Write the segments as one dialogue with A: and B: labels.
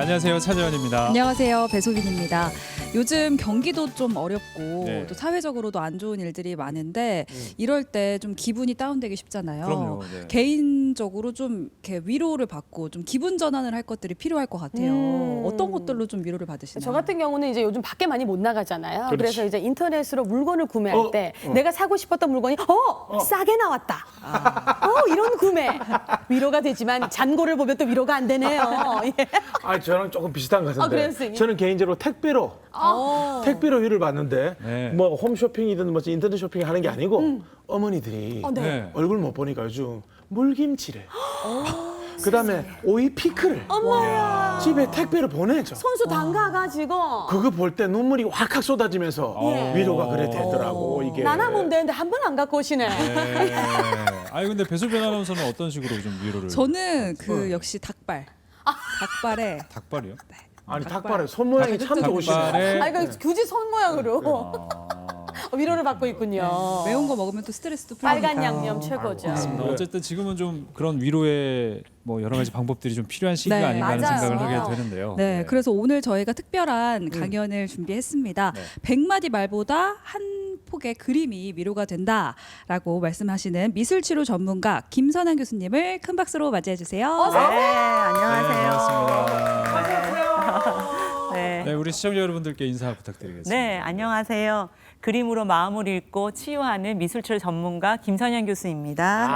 A: 안녕하세요. 차재현입니다.
B: 안녕하세요. 배소빈입니다. 요즘 경기도 좀 어렵고
A: 네.
B: 또 사회적으로도 안 좋은 일들이 많은데 이럴 때 좀 기분이 다운되기 쉽잖아요.
A: 그럼요. 네.
B: 개인적으로 좀 이렇게 위로를 받고 좀 기분 전환을 할 것들이 필요할 것 같아요. 어떤 것들로 좀 위로를 받으시나요?
C: 저 같은 경우는 이제 요즘 밖에 많이 못 나가잖아요.
D: 그렇지.
C: 그래서 이제 인터넷으로 물건을 구매할
D: 어,
C: 때 내가 사고 싶었던 물건이 싸게 나왔다. 이런 구매 위로가 되지만 잔고를 보면 또 위로가 안 되네요. 예.
D: 아, 저랑 조금 비슷한 것 같은데.
C: 그래요, 선생님?
D: 저는 개인적으로 택배로 위를 받는데
A: 네.
D: 뭐 홈쇼핑이든 뭐 인터넷 쇼핑 하는 게 아니고 어머니들이
C: 네.
A: 네.
D: 얼굴 못 보니까 요즘 물김치를 그다음에 오이 피클을
C: 엄마야.
D: 집에 택배로 보내죠.
C: 손수 담가가지고
D: 그거 볼 때 눈물이 확확 쏟아지면서
C: 예.
D: 위로가 그래 되더라고 이게.
C: 나나 보면 되는데 한 번 안 갖고 오시네.
A: 네. 아니 근데 배수빈 아나운서는 어떤 식으로 좀 위로를?
B: 저는 역시 닭발. 닭발에
A: 닭발이요?
D: 아니 닭발에 손 모양이 참 좋으시네.
A: 닭발에
C: 아, 이거 굳이 손 모양으로
A: 아,
C: 위로를 받고 있군요.
B: 매운 거 먹으면 또 스트레스도 풀리니까.
C: 빨간 양념 최고죠.
A: 맞습니다. 어쨌든 지금은 좀 그런 위로의 뭐 여러 가지 방법들이 좀 필요한 시기가
B: 네,
A: 아닌가 하는
C: 맞아요.
A: 생각을 하게 되는데요.
B: 네, 그래서 오늘 저희가 특별한 강연을 준비했습니다.
A: 네.
B: 100마디 말보다 한 폭의 그림이 위로가 된다라고 말씀하시는 미술치료 전문가 김선한 교수님을 큰 박수로 맞이해 주세요.
A: 네,
E: 안녕하세요.
A: 반갑습니다.
E: 네.
A: 네, 우리 시청자 여러분들께 인사 부탁드리겠습니다.
E: 네, 안녕하세요. 그림으로 마음을 읽고 치유하는 미술치료 전문가 김선현 교수입니다.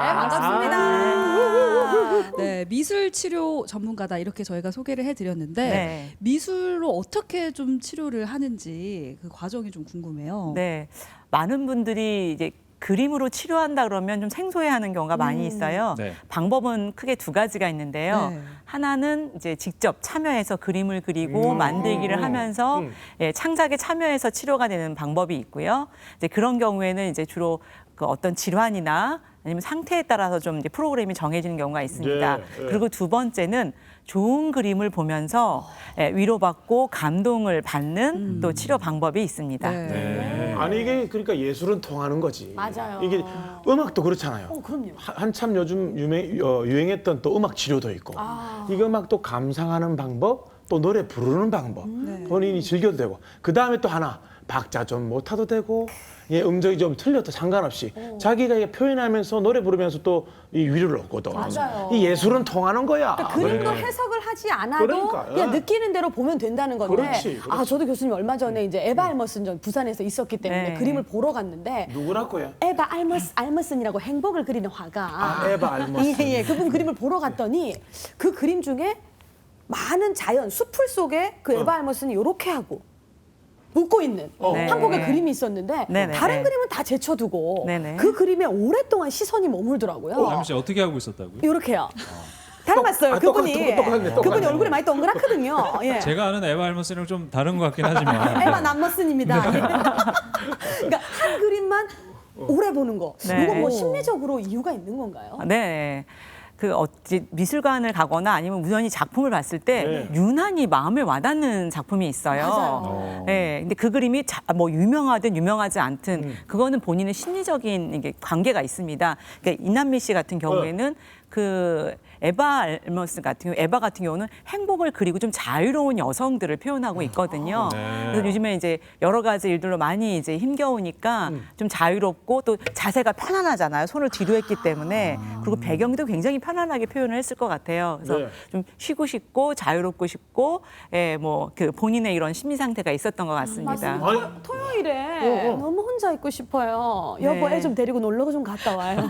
C: 반갑습니다.
B: 네, 미술치료 전문가다 이렇게 저희가 소개를 해드렸는데
E: 네.
B: 미술로 어떻게 좀 치료를 하는지 그 과정이 좀 궁금해요.
E: 네, 많은 분들이 이제 그림으로 치료한다 그러면 좀 생소해하는 경우가 많이 있어요.
A: 네.
E: 방법은 크게 두 가지가 있는데요.
B: 네.
E: 하나는 이제 직접 참여해서 그림을 그리고 만들기를 하면서 예, 창작에 참여해서 치료가 되는 방법이 있고요. 이제 그런 경우에는 이제 주로 그 어떤 질환이나 아니면 상태에 따라서 좀 이제 프로그램이 정해지는 경우가 있습니다.
D: 네, 네.
E: 그리고 두 번째는 좋은 그림을 보면서 예, 위로받고 감동을 받는 또 치료 방법이 있습니다.
B: 네.
A: 네.
D: 아니 이게 그러니까 예술은 통하는 거지.
C: 맞아요.
D: 이게 음악도 그렇잖아요.
C: 그럼요.
D: 한참 요즘 유행했던 또 음악 치료도 있고 이 음악도 감상하는 방법 또 노래 부르는 방법 본인이 즐겨도 되고 그 다음에 또 하나 박자 좀 못타도 되고 예, 음정이 좀 틀려도 상관없이 자기가 이게 표현하면서 노래 부르면서 또 이 위로를 얻거든.
C: 맞아요.
D: 이 예술은 통하는 거야.
C: 그러니까 그림도
D: 네.
C: 해석을 하지 않아도
D: 그러니까,
C: 그냥 느끼는 대로 보면 된다는 건데
D: 그렇지, 그렇지.
C: 아 저도 교수님 얼마 전에 이제 에바 알머슨 전 부산에서 있었기 때문에
E: 네.
C: 그림을 보러 갔는데
D: 누구라고요?
C: 에바 알머슨이라고 행복을 그리는 화가
D: 아, 에바 알머슨.
C: 예, 그분 그림을 보러 갔더니 그 그림 중에 많은 자연 숲풀 속에 그 에바 알머슨이 이렇게 하고 웃고 있는
E: 네.
C: 한 폭의 그림이 있었는데
E: 네네.
C: 다른 그림은 다 제쳐두고
E: 네네.
C: 그 그림에 오랫동안 시선이 머물더라고요.
A: 남희 씨 어떻게 하고 있었다고요?
C: 이렇게요. 닮았어요.
D: 아,
C: 그분이.
D: 똑같네.
C: 그분이 얼굴이 많이 동그랗거든요. 예.
A: 제가 아는 에바 알머스랑 좀 다른 것 같긴 하지만
C: 에바 남머슨입니다. 그러니까 한 그림만 오래 보는 거.
E: 네.
C: 이건 뭐 심리적으로 이유가 있는 건가요?
E: 네. 그 어찌 미술관을 가거나 아니면 우연히 작품을 봤을 때
D: 네.
E: 유난히 마음에 와닿는 작품이 있어요.
C: 맞아요.
E: 네. 근데 그 그림이 뭐 유명하든 유명하지 않든 그거는 본인의 심리적인 이게 관계가 있습니다. 그러니까 이남미 씨 같은 경우에는 그 에바 알머스 같은 경우, 에바 같은 경우는 행복을 그리고 좀 자유로운 여성들을 표현하고 있거든요.
A: 네.
E: 그래서 요즘에 이제 여러 가지 일들로 많이 이제 힘겨우니까 좀 자유롭고 또 자세가 편안하잖아요. 손을 뒤로 했기 때문에 그리고 배경도 굉장히 편안하게 표현을 했을 것 같아요. 그래서
D: 네.
E: 좀 쉬고 싶고 자유롭고 싶고, 예, 뭐 그 본인의 이런 심리 상태가 있었던 것 같습니다.
C: 맞습니다.
D: 아니,
C: 토요일에 너무 혼자 있고 싶어요. 여보
E: 네.
C: 애 좀 데리고 놀러 좀 갔다 와요.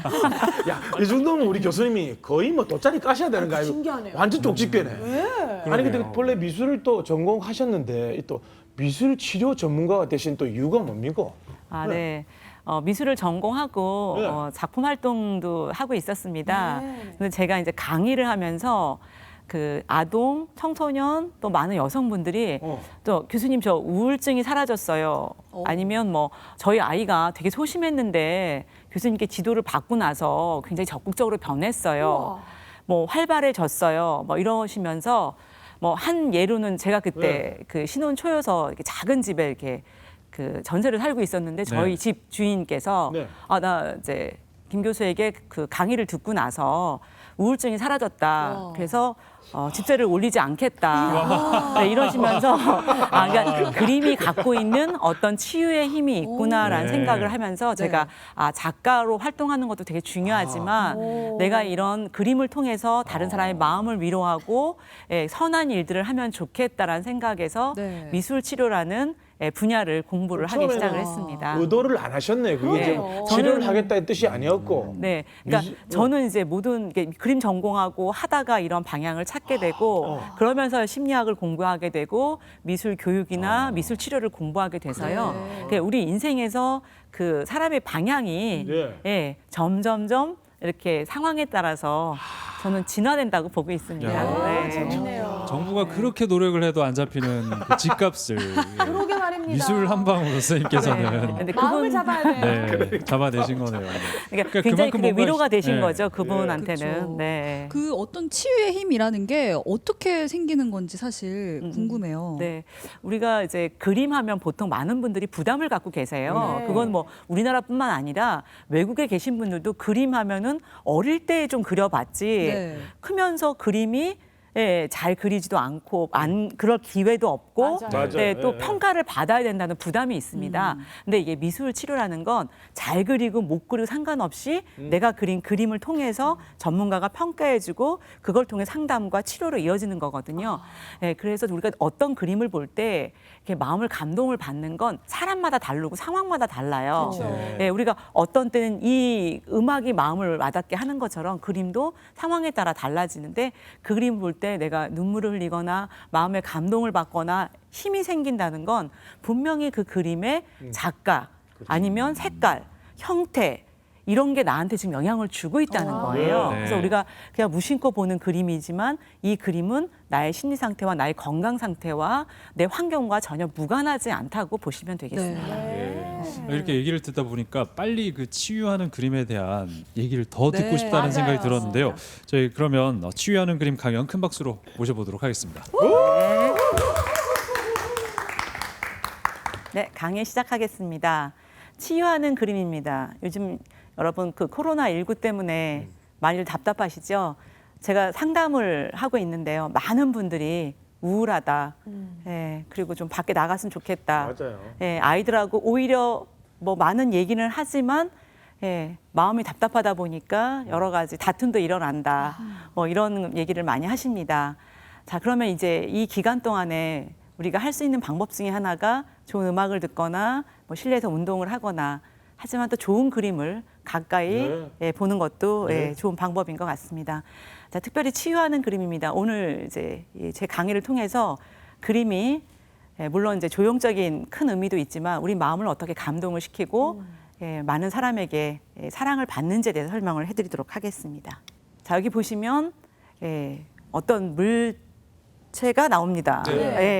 D: 야, 이 정도면 우리 교수님이 거의 뭐 돗자리 까셔야 되는 거 아니에요?
C: 신기하네요.
D: 완전 쪽집게네. 아니 근데
A: 그러게요.
D: 본래 미술을 또 전공하셨는데 이 또 미술 치료 전문가가 되신 또 이유가 뭡니까?
E: 아, 네. 미술을 전공하고
D: 네.
E: 작품 활동도 하고 있었습니다.
C: 네.
E: 근데 제가 이제 강의를 하면서 그 아동, 청소년 또 많은 여성분들이 또 교수님 저 우울증이 사라졌어요. 아니면 뭐 저희 아이가 되게 소심했는데 교수님께 지도를 받고 나서 굉장히 적극적으로 변했어요.
C: 우와.
E: 뭐 활발해졌어요. 뭐 이러시면서 뭐 한 예로는 제가 그때 그 신혼 초여서 이렇게 작은 집에 이렇게 그 전세를 살고 있었는데 저희
A: 네.
E: 집 주인께서
D: 네.
E: 나 이제 김 교수에게 그 강의를 듣고 나서 우울증이 사라졌다.
C: 와.
E: 그래서 집세를 올리지 않겠다. 네, 이러시면서 그러니까 그 그림이 갖고 있는 어떤 치유의 힘이 있구나라는
A: 네.
E: 생각을 하면서 제가 작가로 활동하는 것도 되게 중요하지만 내가 이런 그림을 통해서 다른 사람의 마음을 위로하고 선한 일들을 하면 좋겠다라는 생각에서
B: 네.
E: 미술 치료라는 분야를 공부를 하기
D: 처음에는
E: 시작을 했습니다.
D: 의도를 안 하셨네. 그게 이제
C: 그러게요.
D: 치료를
E: 저는-
D: 하겠다는 뜻이 아니었고.
E: 네, 그러니까 저는 이제 모든 게 그림 전공하고 하다가 이런 방향을 찾게 되고 그러면서 심리학을 공부하게 되고 미술 교육이나 미술 치료를 공부하게 돼서요. 그러니까 우리 인생에서 그 사람의 방향이
D: 네.
E: 점점점 이렇게 상황에 따라서 저는 진화된다고 보고 있습니다.
A: 야,
E: 네.
C: 재밌네요.
A: 정부가 그렇게 노력을 해도 안 잡히는 그 집값을
C: 그러게 말입니다.
A: 미술 한 방으로 선생님께서는
E: 근데
C: 마음을
E: 그분-
C: 잡아야 돼요.
A: 네, 잡아내신 거네요.
E: 그러니까 굉장히
A: 그만큼
E: 그게
A: 뭔가
E: 위로가 되신
A: 네.
E: 거죠. 그분한테는.
B: 그쵸.
E: 네.
B: 그 어떤 치유의 힘이라는 게 어떻게 생기는 건지 사실 궁금해요.
E: 네, 우리가 이제 그림하면 보통 많은 분들이 부담을 갖고 계세요.
C: 네.
E: 그건 뭐 우리나라뿐만 아니라 외국에 계신 분들도 그림하면은 어릴 때 좀 그려봤지
B: 네.
E: 크면서 그림이 잘 그리지도 않고 그럴 기회도 없고
C: 맞아요.
E: 또
D: 예.
E: 평가를 받아야 된다는 부담이 있습니다. 근데 이게 미술 치료라는 건 잘 그리고 못 그리고 상관없이 내가 그린 그림을 통해서 전문가가 평가해주고 그걸 통해 상담과 치료로 이어지는 거거든요. 그래서 우리가 어떤 그림을 볼 때 마음을 감동을 받는 건 사람마다 다르고 상황마다 달라요.
C: 그렇죠.
E: 우리가 어떤 때는 이 음악이 마음을 와닿게 하는 것처럼 그림도 상황에 따라 달라지는데 그 그림 볼 때 내가 눈물을 흘리거나 마음에 감동을 받거나 힘이 생긴다는 건 분명히 그 그림의 작가 아니면 색깔, 형태 이런 게 나한테 지금 영향을 주고 있다는 거예요.
A: 네.
E: 그래서 우리가 그냥 무심코 보는 그림이지만 이 그림은 나의 심리 상태와 나의 건강 상태와 내 환경과 전혀 무관하지 않다고 보시면 되겠습니다.
A: 이렇게 얘기를 듣다 보니까 빨리 그 치유하는 그림에 대한 얘기를 더
B: 네,
A: 듣고 싶다는
C: 맞아요.
A: 생각이 들었는데요. 저희 그러면 치유하는 그림 강연 큰 박수로 모셔보도록 하겠습니다.
E: 네, 강의 시작하겠습니다. 치유하는 그림입니다. 요즘 여러분 그 코로나19 때문에 많이들 답답하시죠? 제가 상담을 하고 있는데요. 많은 분들이 우울하다. 그리고 좀 밖에 나갔으면 좋겠다.
D: 맞아요.
E: 아이들하고 오히려 뭐 많은 얘기는 하지만 마음이 답답하다 보니까 여러 가지 다툼도 일어난다. 이런 얘기를 많이 하십니다. 자, 그러면 이제 이 기간 동안에 우리가 할 수 있는 방법 중에 하나가 좋은 음악을 듣거나 뭐 실내에서 운동을 하거나 하지만 또 좋은 그림을 가까이 보는 것도 좋은 방법인 것 같습니다. 자, 특별히 치유하는 그림입니다. 오늘 이제 제 강의를 통해서 그림이 물론 이제 조형적인 큰 의미도 있지만 우리 마음을 어떻게 감동을 시키고 많은 사람에게 사랑을 받는지에 대해서 설명을 해드리도록 하겠습니다. 자, 여기 보시면 어떤 물체가 나옵니다.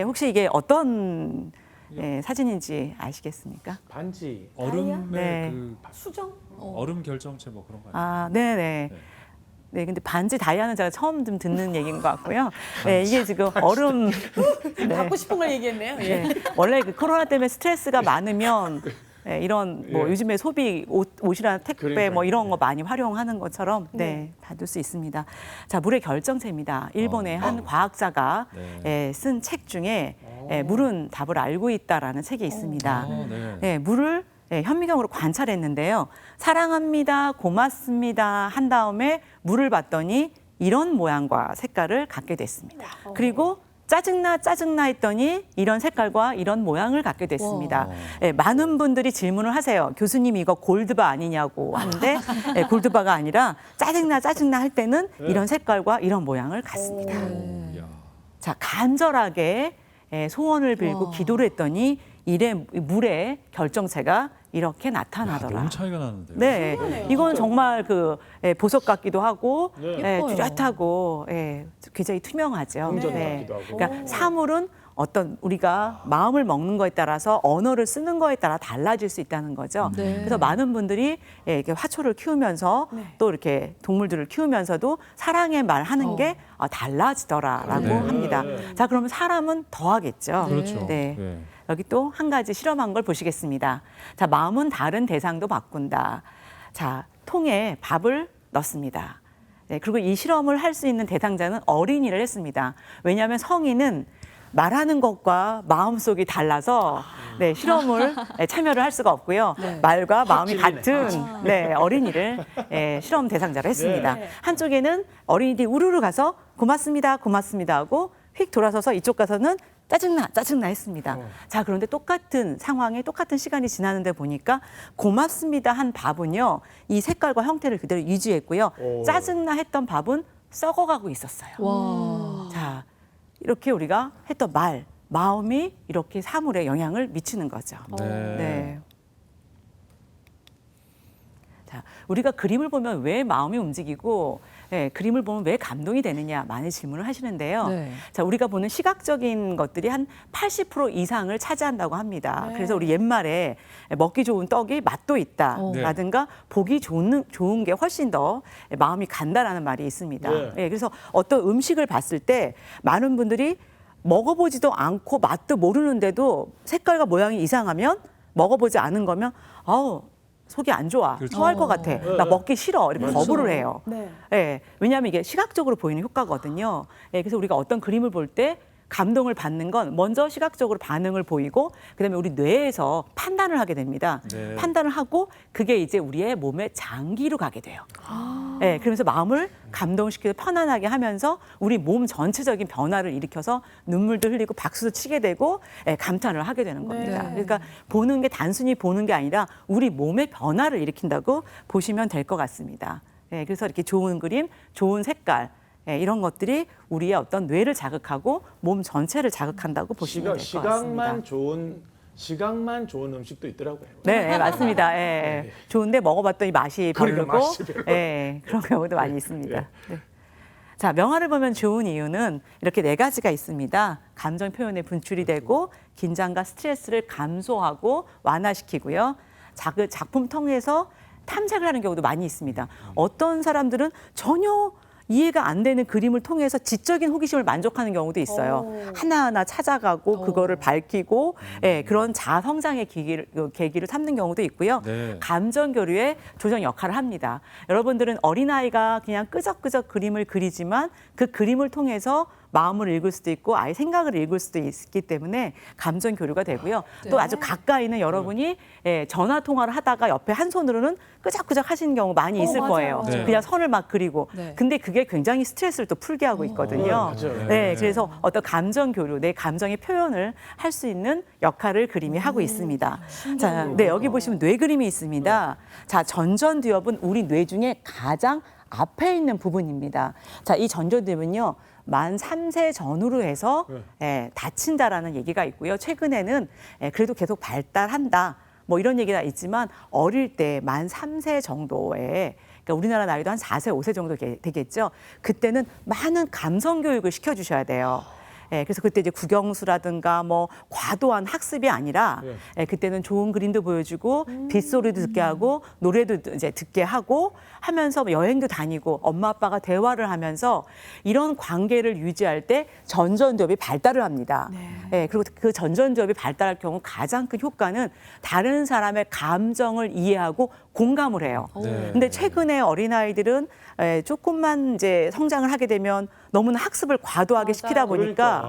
E: 혹시 이게 어떤 사진인지 아시겠습니까?
D: 반지.
A: 얼음의
E: 네.
A: 그
C: 수정?
A: 얼음 결정체 뭐 그런 거 아니에요?
E: 아, 네네. 네, 근데 반지 다이아는 제가 처음 좀 듣는 얘기인 것 같고요. 네, 이게 지금 얼음. 네.
C: 갖고 싶은 걸 얘기했네요. 예.
E: 네, 원래 그 코로나 때문에 스트레스가 많으면 이런 뭐 요즘에 소비 옷이나 택배 뭐 이런 거 많이 활용하는 것처럼 받을 수 있습니다. 자, 물의 결정체입니다. 일본의 한 과학자가 쓴 책 중에 물은 답을 알고 있다라는 책이 있습니다. 물을 현미경으로 관찰했는데요. 사랑합니다, 고맙습니다 한 다음에 물을 봤더니 이런 모양과 색깔을 갖게 됐습니다. 그리고 짜증나 했더니 이런 색깔과 이런 모양을 갖게 됐습니다. 많은 분들이 질문을 하세요. 교수님 이거 골드바 아니냐고 하는데 골드바가 아니라 짜증나 할 때는 이런 색깔과 이런 모양을 갖습니다. 자, 간절하게 소원을 빌고 기도를 했더니 물의 결정체가 이렇게 나타나더라.
A: 너무 차이가 나는데요.
E: 네, 이건 정말 그 보석 같기도 하고
B: 예뻐요.
E: 뚜렷하고 굉장히 투명하죠.
D: 금전 같기도 하고.
E: 그러니까 사물은 어떤 우리가 마음을 먹는 거에 따라서 언어를 쓰는 거에 따라 달라질 수 있다는 거죠.
B: 네.
E: 그래서 많은 분들이 이렇게 화초를 키우면서 또 이렇게 동물들을 키우면서도 사랑의 말 하는 게 달라지더라라고
A: 네.
E: 합니다. 자, 그러면 사람은 더 하겠죠.
A: 그렇죠.
E: 네.
A: 네.
E: 여기 또 한 가지 실험한 걸 보시겠습니다. 자, 마음은 다른 대상도 바꾼다. 자, 통에 밥을 넣습니다. 네, 그리고 이 실험을 할 수 있는 대상자는 어린이를 했습니다. 왜냐하면 성인은 말하는 것과 마음속이 달라서 네, 실험을 참여를 할 수가 없고요. 말과 마음이 같은 네, 어린이를 실험 대상자로 했습니다. 한쪽에는 어린이들이 우르르 가서 고맙습니다, 고맙습니다 하고 휙 돌아서서 이쪽 가서는 짜증나, 짜증나 했습니다. 자, 그런데 똑같은 상황에 똑같은 시간이 지나는데 보니까 고맙습니다 한 밥은요, 이 색깔과 형태를 그대로 유지했고요. 짜증나 했던 밥은 썩어가고 있었어요. 자, 이렇게 우리가 했던 마음이 이렇게 사물에 영향을 미치는 거죠. 네. 자, 우리가 그림을 보면 왜 마음이 움직이고 그림을 보면 왜 감동이 되느냐 많이 질문을 하시는데요.
B: 네.
E: 자, 우리가 보는 시각적인 것들이 한 80% 이상을 차지한다고 합니다. 그래서 우리 옛말에 먹기 좋은 떡이 맛도 있다라든가 보기 좋은 게 훨씬 더 마음이 간다라는 말이 있습니다. 그래서 어떤 음식을 봤을 때 많은 분들이 먹어보지도 않고 맛도 모르는데도 색깔과 모양이 이상하면 먹어보지 않은 거면 속이 안 좋아,
A: 그렇죠.
E: 토할 것 같아, 나 먹기 싫어 이렇게 거부를 해요.
C: 네.
E: 왜냐하면 이게 시각적으로 보이는 효과거든요. 그래서 우리가 어떤 그림을 볼 때 감동을 받는 건 먼저 시각적으로 반응을 보이고 그다음에 우리 뇌에서 판단을 하게 됩니다.
A: 네.
E: 판단을 하고 그게 이제 우리의 몸의 장기로 가게 돼요. 그러면서 마음을 감동시켜서 편안하게 하면서 우리 몸 전체적인 변화를 일으켜서 눈물도 흘리고 박수도 치게 되고 감탄을 하게 되는 겁니다. 그러니까 보는 게 단순히 보는 게 아니라 우리 몸의 변화를 일으킨다고 보시면 될 것 같습니다. 그래서 이렇게 좋은 그림, 좋은 색깔 이런 것들이 우리의 어떤 뇌를 자극하고 몸 전체를 자극한다고 보시면 될 것 같습니다.
D: 시각만 좋은 음식도 있더라고요.
E: 네, 맞습니다. 좋은데 먹어봤더니 맛이
D: 그러니까
E: 별로고
D: 맛이 별로.
E: 그런 경우도 많이 있습니다. 네. 자, 명화를 보면 좋은 이유는 이렇게 4가지가 있습니다. 감정 표현에 분출이 되고 긴장과 스트레스를 감소하고 완화시키고요. 작품 통해서 탐색을 하는 경우도 많이 있습니다. 어떤 사람들은 전혀 이해가 안 되는 그림을 통해서 지적인 호기심을 만족하는 경우도 있어요. 하나하나 찾아가고 그거를 밝히고 그런 자아 성장의 계기를 삼는 경우도 있고요.
A: 네.
E: 감정 교류의 조정 역할을 합니다. 여러분들은 어린아이가 그냥 끄적끄적 그림을 그리지만 그 그림을 통해서 마음을 읽을 수도 있고 아이 생각을 읽을 수도 있기 때문에 감정 교류가 되고요. 또 아주 가까이는 여러분이 전화 통화를 하다가 옆에 한 손으로는 끄적끄적 하시는 경우 많이 있을 거예요.
A: 네.
E: 그냥 선을 막 그리고.
B: 네.
E: 근데 그게 굉장히 스트레스를 또 풀게 하고 있거든요.
D: 맞아요.
E: 그래서 어떤 감정 교류, 내 감정의 표현을 할 수 있는 역할을 그림이 하고 있습니다. 자, 여기 보시면 뇌 그림이 있습니다. 자, 전전두엽은 우리 뇌 중에 가장 앞에 있는 부분입니다. 자, 이 전전두엽은요. 만 3세 전후로 해서 다친다라는 얘기가 있고요. 최근에는 그래도 계속 발달한다. 뭐 이런 얘기가 있지만 어릴 때 만 3세 정도에 그러니까 우리나라 나이도 한 4세, 5세 정도 되겠죠. 그때는 많은 감성 교육을 시켜주셔야 돼요. 그래서 그때 이제 국영수라든가 뭐 과도한 학습이 아니라 그때는 좋은 그림도 보여주고 빗소리도 듣게 하고 노래도 이제 듣게 하고 하면서 여행도 다니고 엄마 아빠가 대화를 하면서 이런 관계를 유지할 때 전전두엽이 발달을 합니다. 그리고 그 전전두엽이 발달할 경우 가장 큰 효과는 다른 사람의 감정을 이해하고 공감을 해요. 근데 최근에 어린아이들은 조금만 이제 성장을 하게 되면 너무나 학습을 과도하게 시키다 보니까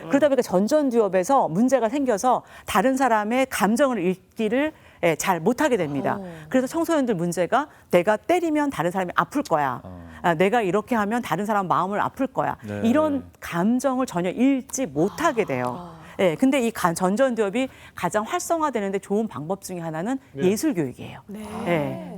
E: 그러다 보니까 전전두엽에서 문제가 생겨서 다른 사람의 감정을 읽기를 잘 못하게 됩니다. 그래서 청소년들 문제가 내가 때리면 다른 사람이 아플 거야. 내가 이렇게 하면 다른 사람 마음을 아플 거야.
A: 네.
E: 이런 감정을 전혀 읽지 못하게 돼요. 근데 이 전전두엽이 가장 활성화되는데 좋은 방법 중에 하나는 예술 교육이에요.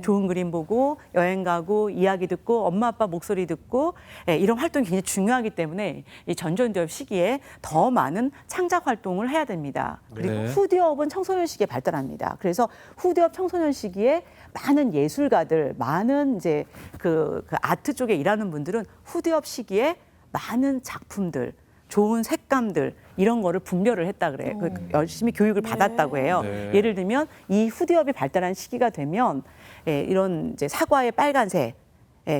E: 좋은 그림 보고 여행 가고 이야기 듣고 엄마 아빠 목소리 듣고 이런 활동이 굉장히 중요하기 때문에 이 전전두엽 시기에 더 많은 창작 활동을 해야 됩니다. 그리고
A: 네.
E: 후두엽은 청소년 시기에 발달합니다. 그래서 후두엽 청소년 시기에 많은 예술가들, 많은 이제 그 아트 쪽에 일하는 분들은 후두엽 시기에 많은 작품들, 좋은 색감들 이런 거를 분별을 했다 그래요. 열심히 교육을 받았다고 해요.
A: 네.
E: 예를 들면 이 후두엽이 발달한 시기가 되면 이런 이제 사과의 빨간색,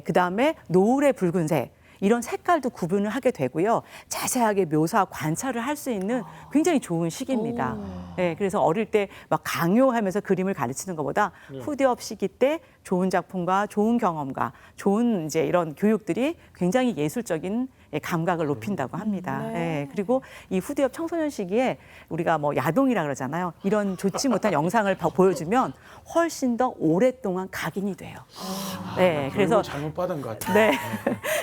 E: 그다음에 노을의 붉은색 이런 색깔도 구분을 하게 되고요. 자세하게 묘사, 관찰을 할 수 있는 굉장히 좋은 시기입니다. 그래서 어릴 때 막 강요하면서 그림을 가르치는 것보다 후두엽 시기 때 좋은 작품과 좋은 경험과 좋은 이제 이런 교육들이 굉장히 예술적인 감각을 높인다고 합니다. 예, 그리고 이 후대엽 청소년 시기에 우리가 뭐 야동이라 그러잖아요. 이런 좋지 못한 영상을 보여주면 훨씬 더 오랫동안 각인이 돼요. 네, 그래서
D: 잘못 받은 것 같아요.
E: 네.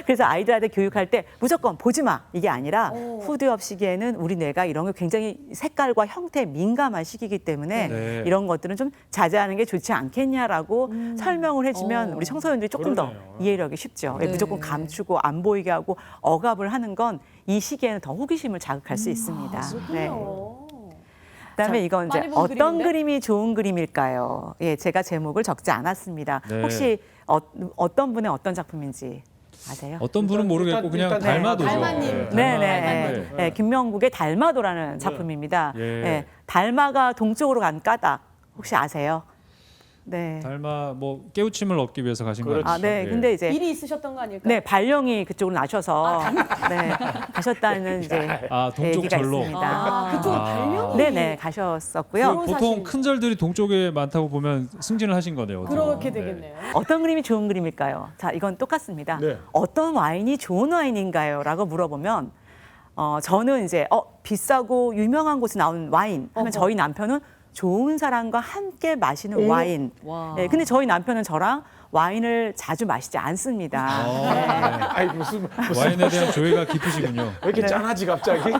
E: 그래서 아이들한테 교육할 때 무조건 보지 마 이게 아니라 후대엽 시기에는 우리 뇌가 이런 게 굉장히 색깔과 형태에 민감한 시기이기 때문에
A: 네.
E: 이런 것들은 좀 자제하는 게 좋지 않겠냐라고 설명을 해주면 우리 청소년들이 조금 더
D: 그러네요.
E: 이해력이 쉽죠.
B: 네.
E: 무조건 감추고 안 보이게 하고 억압을 하는 건 이 시기에는 더 호기심을 자극할 수 있습니다. 네.
C: 그렇군요.
E: 그다음에 이건 이제
C: 많이 본
E: 어떤
C: 그림인데?
E: 그림이 좋은 그림일까요? 예, 제가 제목을 적지 않았습니다.
A: 네.
E: 혹시 어떤 분의 어떤 작품인지 아세요?
A: 어떤 분은 모르겠고 그냥
D: 일단
A: 달마도죠.
C: 달마님.
E: 네네. 네, 김명국의 달마도라는 작품입니다.
A: 예.
E: 네, 달마가 동쪽으로 간 까닭 혹시 아세요? 네.
A: 달마 뭐 깨우침을 얻기 위해서 가신 거죠.
E: 아, 네. 근데 이제
C: 일이 있으셨던 거 아닐까요?
E: 네, 발령이 그쪽으로 나셔서 네, 가셨다는 이제
A: 아, 동쪽
E: 얘기가
A: 절로.
E: 있습니다.
C: 그쪽은 발명이
E: 네네 가셨었고요.
A: 그 보통 큰 절들이 동쪽에 많다고 보면 승진을 하신 거네요. 어떻게 보면.
C: 그렇게 되겠네요.
E: 어떤 그림이 좋은 그림일까요? 자, 이건 똑같습니다.
D: 네.
E: 어떤 와인이 좋은 와인인가요? 라고 물어보면 저는 이제 비싸고 유명한 곳에 나온 와인 하면 저희 남편은 좋은 사람과 함께 마시는 와인.
B: 와.
E: 네, 근데 저희 남편은 저랑 와인을 자주 마시지 않습니다.
D: 아이 무슨
A: 와인에 대한 조예가 깊으시군요.
D: 왜 이렇게 짠하지 갑자기?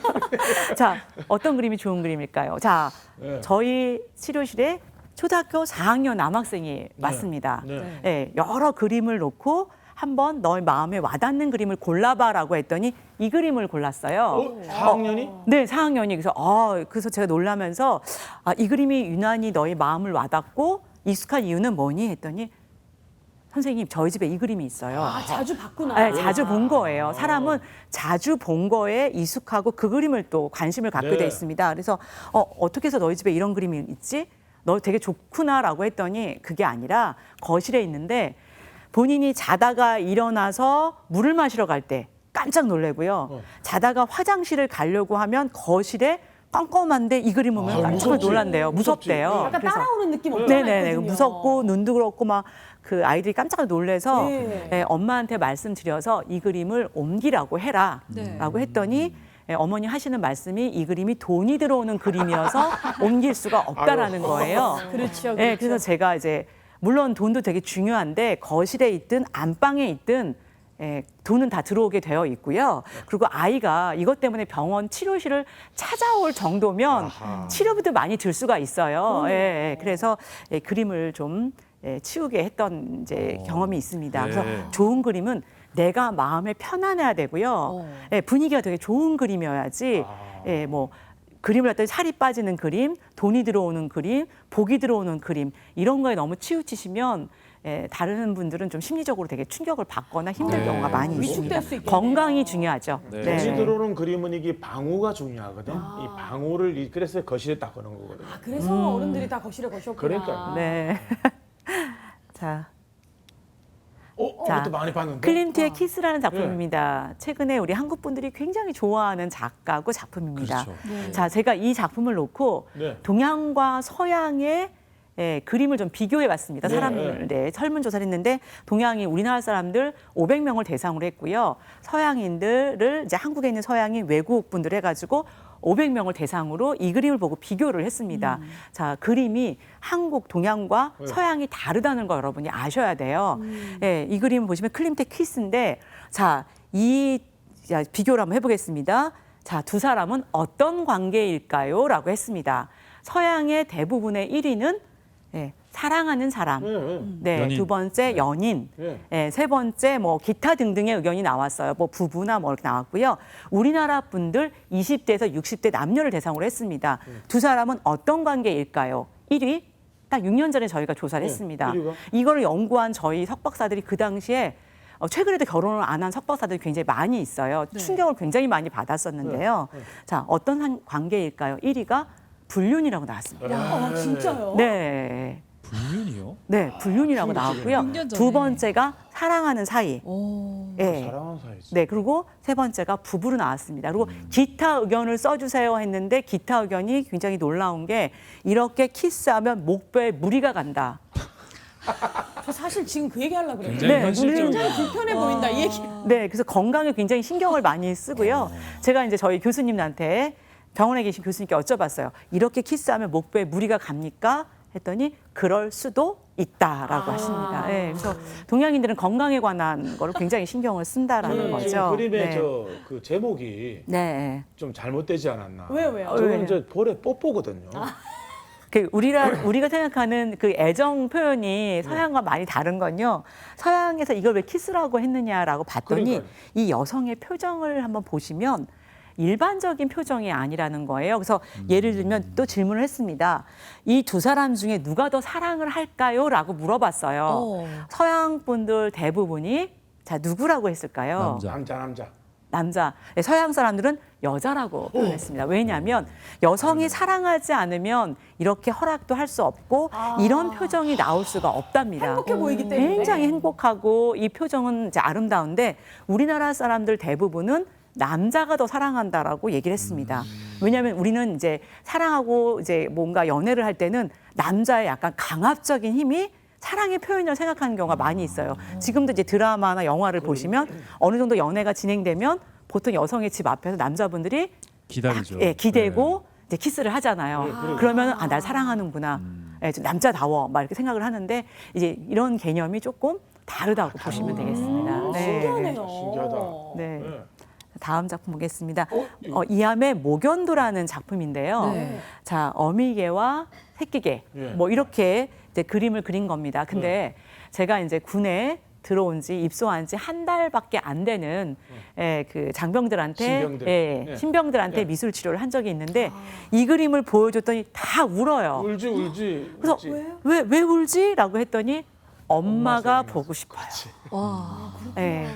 E: 자, 어떤 그림이 좋은 그림일까요? 자,
D: 네.
E: 저희 치료실에 초등학교 4학년 남학생이 왔습니다.
D: 네.
E: 네, 여러 그림을 놓고 한번 너의 마음에 와닿는 그림을 골라봐라고 했더니 이 그림을 골랐어요.
D: 4학년이?
E: 네, 4학년이. 그래서 제가 놀라면서 이 그림이 유난히 너의 마음을 와닿고 익숙한 이유는 뭐니? 했더니 선생님, 저희 집에 이 그림이 있어요.
C: 아, 자주 봤구나.
E: 네, 자주 본 거예요. 사람은 자주 본 거에 익숙하고 그 그림을 또 관심을 갖게
D: 네.
E: 돼 있습니다. 그래서 어떻게 해서 너희 집에 이런 그림이 있지? 너 되게 좋구나라고 했더니 그게 아니라 거실에 있는데 본인이 자다가 일어나서 물을 마시러 갈 때 깜짝 놀래고요. 자다가 화장실을 가려고 하면 거실에 깜깜한데 이 그림 보면 깜짝
D: 무섭지.
E: 놀란대요.
D: 무섭지.
E: 무섭대요.
C: 약간
E: 그래서
C: 따라오는 느낌 없잖아요.
E: 네네네. 무섭고 눈도 그렇고 막 그 아이들이 깜짝 놀래서
C: 네.
E: 엄마한테 말씀드려서 이 그림을 옮기라고 해라
B: 네.
E: 라고 했더니 어머니 하시는 말씀이 이 그림이 돈이 들어오는 그림이어서 옮길 수가 없다라는 거예요.
C: 그렇죠.
E: 네, 그래서 제가 이제 물론 돈도 되게 중요한데 거실에 있든 안방에 있든 돈은 다 들어오게 되어 있고요. 그리고 아이가 이것 때문에 병원 치료실을 찾아올 정도면 치료비도 많이 들 수가 있어요. 그래서 그림을 좀 치우게 했던 이제 경험이 있습니다.
A: 네.
E: 그래서 좋은 그림은 내가 마음에 편안해야 되고요. 분위기가 되게 좋은 그림이어야지. 뭐 그림을 했더니 살이 빠지는 그림, 돈이 들어오는 그림, 복이 들어오는 그림 이런 거에 너무 치우치시면 다른 분들은 좀 심리적으로 되게 충격을 받거나 힘든
A: 네.
E: 경우가 많이
C: 위축될
E: 있습니다.
C: 수 있겠네요.
E: 건강이 중요하죠.
A: 네.
D: 돈이 들어오는 그림은 이게 방호가 중요하거든. 이 방호를 그래서 거실에 딱 거는 거거든요.
C: 그래서 어른들이 다 거실에 거셨구나.
D: 그러니까요.
E: 네. 자, 자,
D: 이것도 많이 봤는데.
E: 클림트의 키스라는 작품입니다. 최근에 우리 한국 분들이 굉장히 좋아하는 작가고 작품입니다.
A: 그렇죠.
E: 자, 제가 이 작품을 놓고
D: 네.
E: 동양과 서양의 그림을 좀 비교해 봤습니다.
D: 네.
E: 사람들 설문조사를 했는데 동양이 우리나라 사람들 500명을 대상으로 했고요. 서양인들을 이제 한국에 있는 서양인 외국 분들 해가지고 500명을 대상으로 이 그림을 보고 비교를 했습니다. 자, 그림이 한국 동양과 서양이 다르다는 거 여러분이 아셔야 돼요. 이 그림 보시면 클림트 키스인데 자, 비교를 한번 해보겠습니다. 자, 두 사람은 어떤 관계일까요? 라고 했습니다. 서양의 대부분의 1위는 사랑하는 사람,
A: 연인.
E: 두 번째 연인, 세 번째 뭐 기타 등등의 의견이 나왔어요. 뭐 부부나 뭐 이렇게 나왔고요. 우리나라 분들 20대에서 60대 남녀를 대상으로 했습니다. 두 사람은 어떤 관계일까요? 1위, 딱 6년 전에 저희가 조사를 했습니다.
D: 1위가?
E: 이거를 연구한 저희 석박사들이 그 당시에 최근에도 결혼을 안 한 석박사들이 굉장히 많이 있어요. 충격을 굉장히 많이 받았었는데요. 자, 어떤 관계일까요? 1위가 불륜이라고 나왔습니다.
C: 야, 진짜요?
E: 네.
A: 불륜이요?
E: 네, 불륜이라고 나왔고요.
B: 6년 전에.
E: 두 번째가 사랑하는 사이.
B: 오.
E: 네.
D: 사랑하는 사이지.
E: 네, 그리고 세 번째가 부부로 나왔습니다. 그리고 기타 의견을 써주세요 했는데 기타 의견이 굉장히 놀라운 게 이렇게 키스하면 목뼈에 무리가 간다.
C: 저 사실 지금 그 얘기 하려고 그랬는데.
A: 굉장히
E: 네,
A: 현실적인.
C: 굉장히 불편해 보인다 이 얘기.
E: 네, 그래서 건강에 굉장히 신경을 많이 쓰고요. 제가 이제 저희 교수님한테 병원에 계신 교수님께 여쭤봤어요. 이렇게 키스하면 목배에 무리가 갑니까? 했더니 그럴 수도 있다라고 하십니다. 네, 그래서 동양인들은 건강에 관한 거를 굉장히 신경을 쓴다라는 거죠.
D: 지금 그림의
E: 네.
D: 그 제목이
E: 네.
D: 좀 잘못되지 않았나?
C: 왜요?
D: 저거는 저 볼에 뽀뽀거든요.
E: 그 우리가 생각하는 그 애정 표현이 서양과 많이 다른 건요. 서양에서 이걸 왜 키스라고 했느냐라고 봤더니
D: 그러니까요.
E: 이 여성의 표정을 한번 보시면 일반적인 표정이 아니라는 거예요. 그래서 예를 들면 또 질문을 했습니다. 이 두 사람 중에 누가 더 사랑을 할까요? 라고 물어봤어요. 서양 분들 대부분이 자 누구라고 했을까요?
A: 남자.
D: 남자.
E: 네, 서양 사람들은 여자라고 표현했습니다. 왜냐하면 여성이 사랑하지 않으면 이렇게 허락도 할 수 없고 이런 표정이 나올 수가 없답니다.
C: 행복해 보이기 때문에.
E: 굉장히 행복하고 이 표정은 이제 아름다운데 우리나라 사람들 대부분은 남자가 더 사랑한다라고 얘기를 했습니다. 왜냐하면 우리는 이제 사랑하고 이제 뭔가 연애를 할 때는 남자의 약간 강압적인 힘이 사랑의 표현이라고 생각하는 경우가 많이 있어요. 지금도 이제 드라마나 영화를 보시면 어느 정도 연애가 진행되면 보통 여성의 집 앞에서 남자분들이
A: 기다리죠.
E: 예, 기대고 이제 키스를 하잖아요. 그러면 아, 날 사랑하는구나. 예, 좀 남자다워. 막 이렇게 생각을 하는데 이제 이런 개념이 조금 다르다고 보시면 되겠습니다.
C: 신기하네요.
D: 신기하다.
E: 네.
D: 네.
E: 다음 작품 보겠습니다. 이암의 목연도라는 작품인데요.
B: 네.
E: 자, 어미개와 새끼개
D: 예.
E: 뭐 이렇게 이제 그림을 그린 겁니다. 근데 제가 이제 군에 들어온 지 입소한 지 한 달밖에 안 되는 그 장병들한테
D: 신병들.
E: 신병들한테
D: 예.
E: 미술 치료를 한 적이 있는데 이 그림을 보여줬더니 다 울어요.
D: 울지.
E: 그래서 왜 울지라고 했더니 엄마가 보고 싶어요.
B: 와.
E: 예.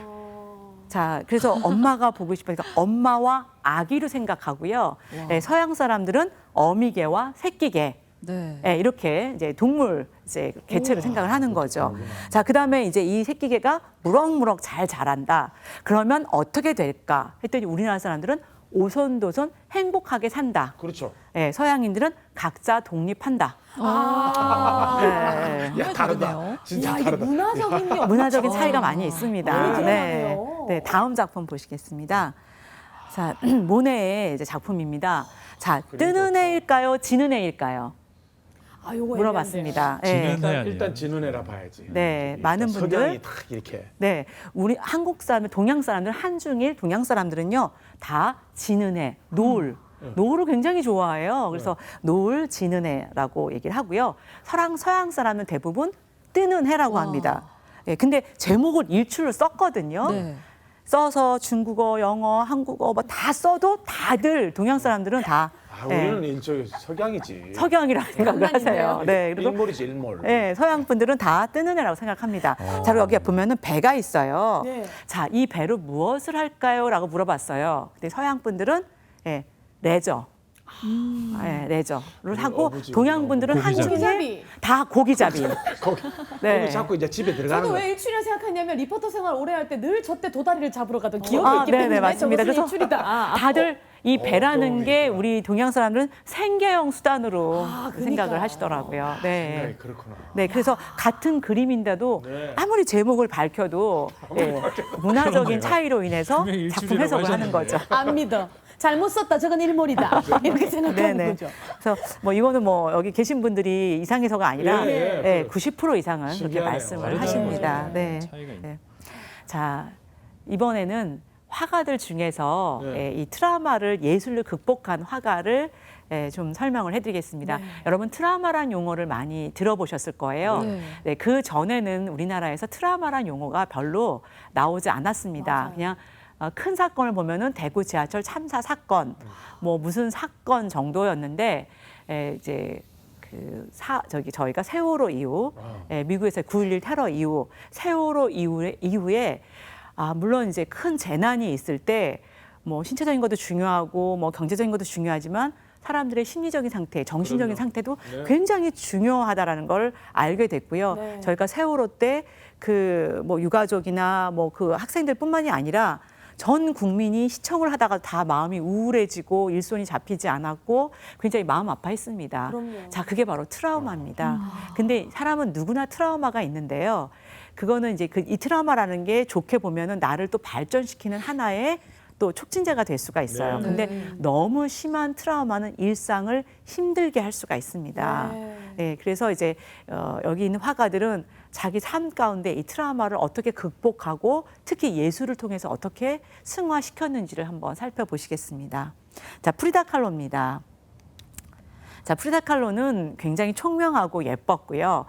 E: 자, 그래서 엄마가 보고 싶으니까 엄마와 아기로 생각하고요. 예, 서양 사람들은 어미개와 새끼개
B: 네.
E: 예, 이렇게 이제 동물 이제 개체로 생각을 하는 거죠. 자, 그다음에 이제 이 새끼개가 무럭무럭 잘 자란다. 그러면 어떻게 될까? 했더니 우리나라 사람들은 오손도손 행복하게 산다.
D: 그렇죠.
E: 예, 서양인들은 각자 독립한다. 예,
D: 야, 다르다.
B: 그러네요.
D: 진짜
C: 야, 이게
D: 다르다.
C: 문화적인 게
E: 문화적인 차이가 많이 있습니다.
C: 많이
E: 네.
C: 드러나네요.
E: 네, 다음 작품 보시겠습니다. 자, 모네의 이제 작품입니다. 자, 뜨는 해일까요? 지는 해일까요?
C: 아, 요거
E: 물어봤습니다.
A: 지는
E: 네.
A: 해
D: 일단,
A: 아니에요?
D: 일단 진운해라 봐야지.
E: 네, 많은 분들
D: 석양이 딱 이렇게.
E: 네, 우리 한국 사람, 동양 사람들, 한중일 동양 사람들은요 다 지는 해, 노을, 노을을 굉장히 좋아해요. 그래서 노을, 지는 해라고 얘기를 하고요. 서양 사람은 대부분 뜨는 해라고 합니다. 예, 근데 제목을 일출을 썼거든요.
B: 네.
E: 써서 중국어, 영어, 한국어 뭐 다 써도 다들 동양 사람들은 다
D: 아, 우리는 일종의 석양이지.
E: 석양이라고 생각을 하세요. 네, 그리고
D: 일몰이지 일몰.
E: 네, 서양 분들은 다 뜨는 해라고 생각합니다. 자, 그리고 여기 보면은 배가 있어요.
C: 네.
E: 자, 이 배로 무엇을 할까요? 라고 물어봤어요. 근데 서양 분들은 레저. 레저를 하고
D: 어부지,
E: 동양 분들은
A: 고기잡이.
E: 한중에 다 고기잡이.
D: 거기,
E: 네.
D: 거기 자꾸 이제 집에 들어가는
C: 저도
D: 거.
C: 왜 일출이라 생각했냐면 리포터 생활 오래 할 때 늘 저 때 도다리를 잡으러 가던 기억이 있기
E: 네네,
C: 때문에
E: 맞습니다.
C: 저것은
E: 그래서
C: 일출이다.
E: 다들 이 배라는 게
D: 경험이
E: 우리 동양 사람들은 생계형 수단으로
C: 그러니까요.
E: 생각을 하시더라고요. 네.
D: 생각이 그렇구나.
E: 네, 그래서 같은 그림인데도
D: 네.
E: 아무리 제목을 밝혀도 문화적인
A: 그러네요.
E: 차이로 인해서
A: 분명히
E: 작품
A: 일출이라고
E: 해석을 하는
A: 하셨는데.
E: 거죠.
C: 안 믿어. 잘못 썼다. 저건 일몰이다. 이렇게 생각하는
E: 네네.
C: 거죠.
E: 그래서 뭐 이거는 뭐 여기 계신 분들이 이상해서가 아니라
D: 예,
E: 90% 이상은 그렇게
D: 신기하네요.
E: 말씀을
D: 다르네요.
E: 하십니다. 네.
A: 차이가 있네.
E: 네. 자, 이번에는 화가들 중에서
D: 네.
E: 이 트라우마를 예술로 극복한 화가를 좀 설명을 해드리겠습니다. 여러분 트라우마란 용어를 많이 들어보셨을 거예요.
B: 네.
E: 네, 그 전에는 우리나라에서 트라우마란 용어가 별로 나오지 않았습니다.
C: 맞아요.
E: 그냥 큰 사건을 보면은 대구 지하철 참사 사건, 뭐 무슨 사건 정도였는데 이제 저희가 세월호 이후, 미국에서 9.11 테러 이후, 세월호 이후에 물론 이제 큰 재난이 있을 때 뭐 신체적인 것도 중요하고 뭐 경제적인 것도 중요하지만 사람들의 심리적인 상태, 정신적인
D: 그럼요.
E: 상태도
D: 네.
E: 굉장히 중요하다라는 걸 알게 됐고요.
C: 네.
E: 저희가 세월호 때 그 뭐 유가족이나 뭐 그 학생들뿐만이 아니라 전 국민이 시청을 하다가 다 마음이 우울해지고 일손이 잡히지 않았고 굉장히 마음 아파했습니다.
C: 그럼요.
E: 자, 그게 바로 트라우마입니다. 근데 사람은 누구나 트라우마가 있는데요. 그거는 이제 이 트라우마라는 게 좋게 보면은 나를 또 발전시키는 하나의 또 촉진제가 될 수가 있어요.
D: 네.
E: 근데 너무 심한 트라우마는 일상을 힘들게 할 수가 있습니다. 네, 그래서 이제 여기 있는 화가들은 자기 삶 가운데 이 트라우마를 어떻게 극복하고 특히 예술을 통해서 어떻게 승화시켰는지를 한번 살펴보시겠습니다. 자, 프리다 칼로입니다. 자, 프리다 칼로는 굉장히 총명하고 예뻤고요.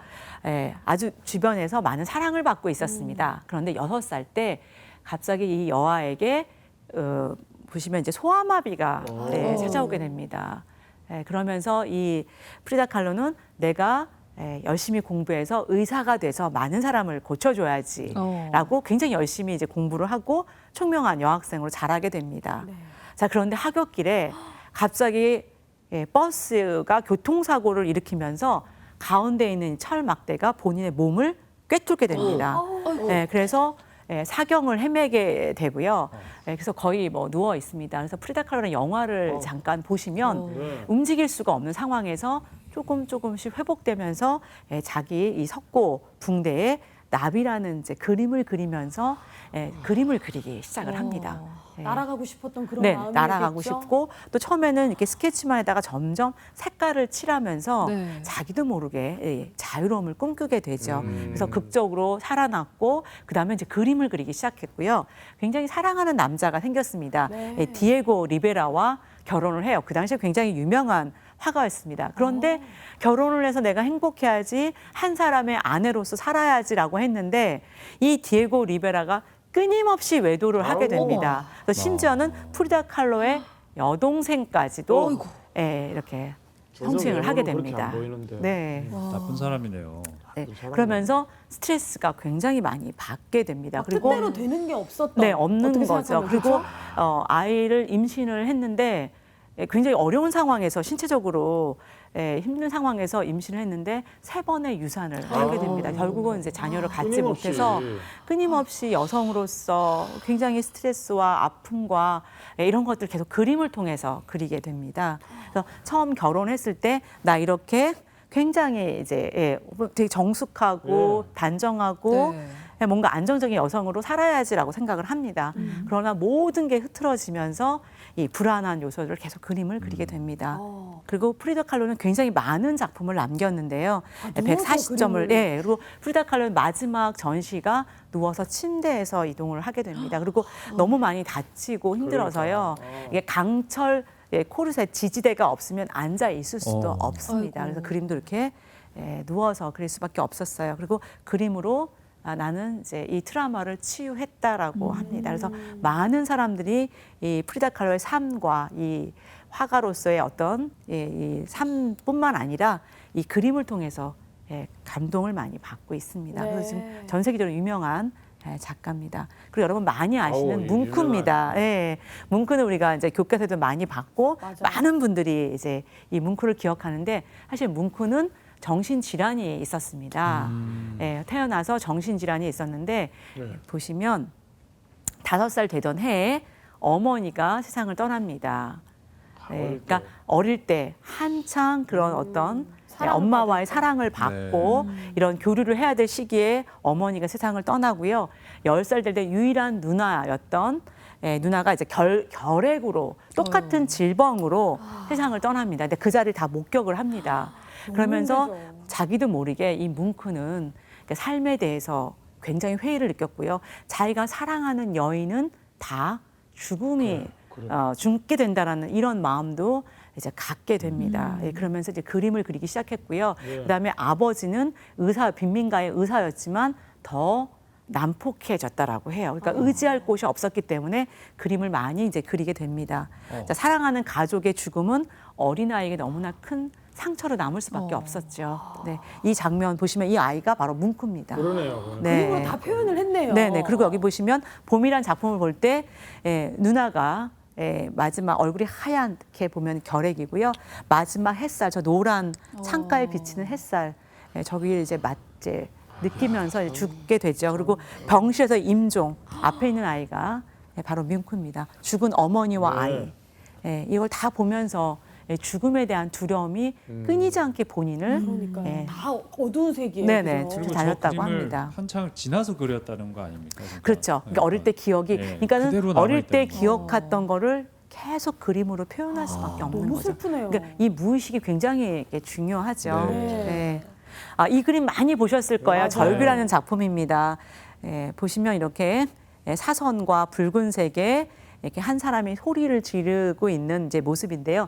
E: 아주 주변에서 많은 사랑을 받고 있었습니다. 그런데 6살 때 갑자기 이 여아에게 보시면 이제 소아마비가 찾아오게 됩니다. 그러면서 이 프리다 칼로는 내가 열심히 공부해서 의사가 돼서 많은 사람을 고쳐줘야지라고 굉장히 열심히 이제 공부를 하고 총명한 여학생으로 자라게 됩니다. 자, 그런데 하굣길에 갑자기 버스가 교통사고를 일으키면서 가운데 있는 철막대가 본인의 몸을 꿰뚫게 됩니다. 그래서 사경을 헤매게 되고요. 그래서 거의 뭐 누워 있습니다. 그래서 프리다 칼로는 영화를 잠깐 보시면 움직일 수가 없는 상황에서 조금씩 회복되면서 자기 이 석고 붕대에 나비라는 이제 그림을 그리면서 그림을 그리기 시작을 합니다.
C: 날아가고 싶었던 그런
E: 네,
C: 마음이겠죠?
E: 날아가고 싶고 또 처음에는 이렇게 스케치만 에다가 점점 색깔을 칠하면서
B: 네.
E: 자기도 모르게 자유로움을 꿈꾸게 되죠. 그래서 극적으로 살아났고 그다음에 이제 그림을 그리기 시작했고요. 굉장히 사랑하는 남자가 생겼습니다.
C: 네.
E: 디에고 리베라와 결혼을 해요. 그 당시에 굉장히 유명한 화가였습니다. 그런데 결혼을 해서 내가 행복해야지, 한 사람의 아내로서 살아야지라고 했는데 이 디에고 리베라가 끊임없이 외도를 하게 됩니다. 그래서 심지어는 프리다 칼로의 여동생까지도 이렇게 성추행을 하게 됩니다. 네.
A: 나쁜 사람이네요.
E: 네. 그러면서 스트레스가 굉장히 많이 받게 됩니다. 그리고
C: 뜻대로 되는 게 없었던.
E: 네, 없는
C: 어떻게
E: 거죠.
C: 생각하면
E: 그리고
C: 그렇죠?
E: 아이를 임신을 했는데 굉장히 어려운 상황에서 신체적으로 힘든 상황에서 임신을 했는데 3번의 유산을 하게 됩니다. 결국은 이제 자녀를 갖지 못해서 끊임없이 여성으로서 굉장히 스트레스와 아픔과 이런 것들 계속 그림을 통해서 그리게 됩니다. 그래서 처음 결혼했을 때 나 이렇게 굉장히 이제 되게 정숙하고 단정하고 뭔가 안정적인 여성으로 살아야지라고 생각을 합니다. 그러나 모든 게 흐트러지면서 이 불안한 요소들을 계속 그림을 그리게 됩니다. 그리고 프리다 칼로는 굉장히 많은 작품을 남겼는데요.
C: 누워서
E: 140점을.
C: 그림을.
E: 그리고 프리다 칼로는 마지막 전시가 누워서 침대에서 이동을 하게 됩니다. 그리고 너무 많이 다치고 힘들어서요. 이게 강철 코르셋 지지대가 없으면 앉아 있을 수도 없습니다. 그래서 그림도 이렇게 누워서 그릴 수밖에 없었어요. 그리고 그림으로 나는 이제 이 트라우마를 치유했다라고 합니다. 그래서 많은 사람들이 이 프리다 칼로의 삶과 이 화가로서의 어떤 이 삶뿐만 아니라 이 그림을 통해서 감동을 많이 받고 있습니다.
C: 네.
E: 그래서 지금 전 세계적으로 유명한 작가입니다. 그리고 여러분 많이 아시는
D: 예,
E: 뭉크입니다. 뭉크는 우리가 이제 교과서도 많이 받고
C: 맞아요.
E: 많은 분들이 이제 이 뭉크를 기억하는데 사실 뭉크는 정신질환이 있었습니다. 태어나서 정신질환이 있었는데 보시면 5살 되던 해에 어머니가 세상을 떠납니다. 그러니까 어릴 때 한창 그런 어떤 엄마와의 사랑을 받고 이런 교류를 해야 될 시기에 어머니가 세상을 떠나고요. 10살 될 때 유일한 누나였던 누나가 이제 결핵으로 똑같은 질병으로 세상을 떠납니다. 근데 그 자리를 다 목격을 합니다. 그러면서 자기도 모르게 이 뭉크는 삶에 대해서 굉장히 회의를 느꼈고요. 자기가 사랑하는 여인은 다 죽음이 죽게 된다라는 이런 마음도 이제 갖게 됩니다. 그러면서 이제 그림을 그리기 시작했고요. 그다음에 아버지는 빈민가의 의사였지만 더 난폭해졌다라고 해요. 그러니까 의지할 곳이 없었기 때문에 그림을 많이 이제 그리게 됩니다. 자, 사랑하는 가족의 죽음은 어린아이에게 너무나 큰 상처로 남을 수밖에 없었죠. 네, 이 장면 보시면 이 아이가 바로 뭉크입니다.
D: 그러네요.
C: 그림으로 다 표현을 했네요.
E: 네네. 그리고 여기 보시면 봄이란 작품을 볼 때 누나가 마지막 얼굴이 하얗게 보면 결핵이고요. 마지막 햇살, 저 노란 창가에 비치는 햇살, 저기 이제 느끼면서 이제 죽게 되죠. 그리고 병실에서 임종 앞에 있는 아이가 바로 밍크입니다. 죽은 어머니와
D: 네.
E: 아이. 예, 이걸 다 보면서 죽음에 대한 두려움이 끊이지 않게 본인을
C: 그러니까요.
E: 예,
C: 다 어두운 색이에요.
E: 네네,
C: 그죠?
A: 그리고
E: 달렸다고
A: 저 그림을
E: 합니다.
A: 한창 지나서 그렸다는 거 아닙니까? 그러니까.
E: 그렇죠. 그러니까 어릴 때 기억이,
A: 예,
E: 그러니까는
A: 그대로
E: 어릴 때
A: 남아있다는 거.
E: 기억했던 거를 계속 그림으로 표현할 수밖에 없는
C: 너무
E: 거죠.
C: 슬프네요.
E: 그러니까 이 무의식이 굉장히 이게 중요하죠.
A: 네.
E: 네. 아, 이 그림 많이 보셨을 거예요.
C: 맞아요.
E: 절규라는 작품입니다. 예, 보시면 이렇게 사선과 붉은색의 이렇게 한 사람이 소리를 지르고 있는 이제 모습인데요.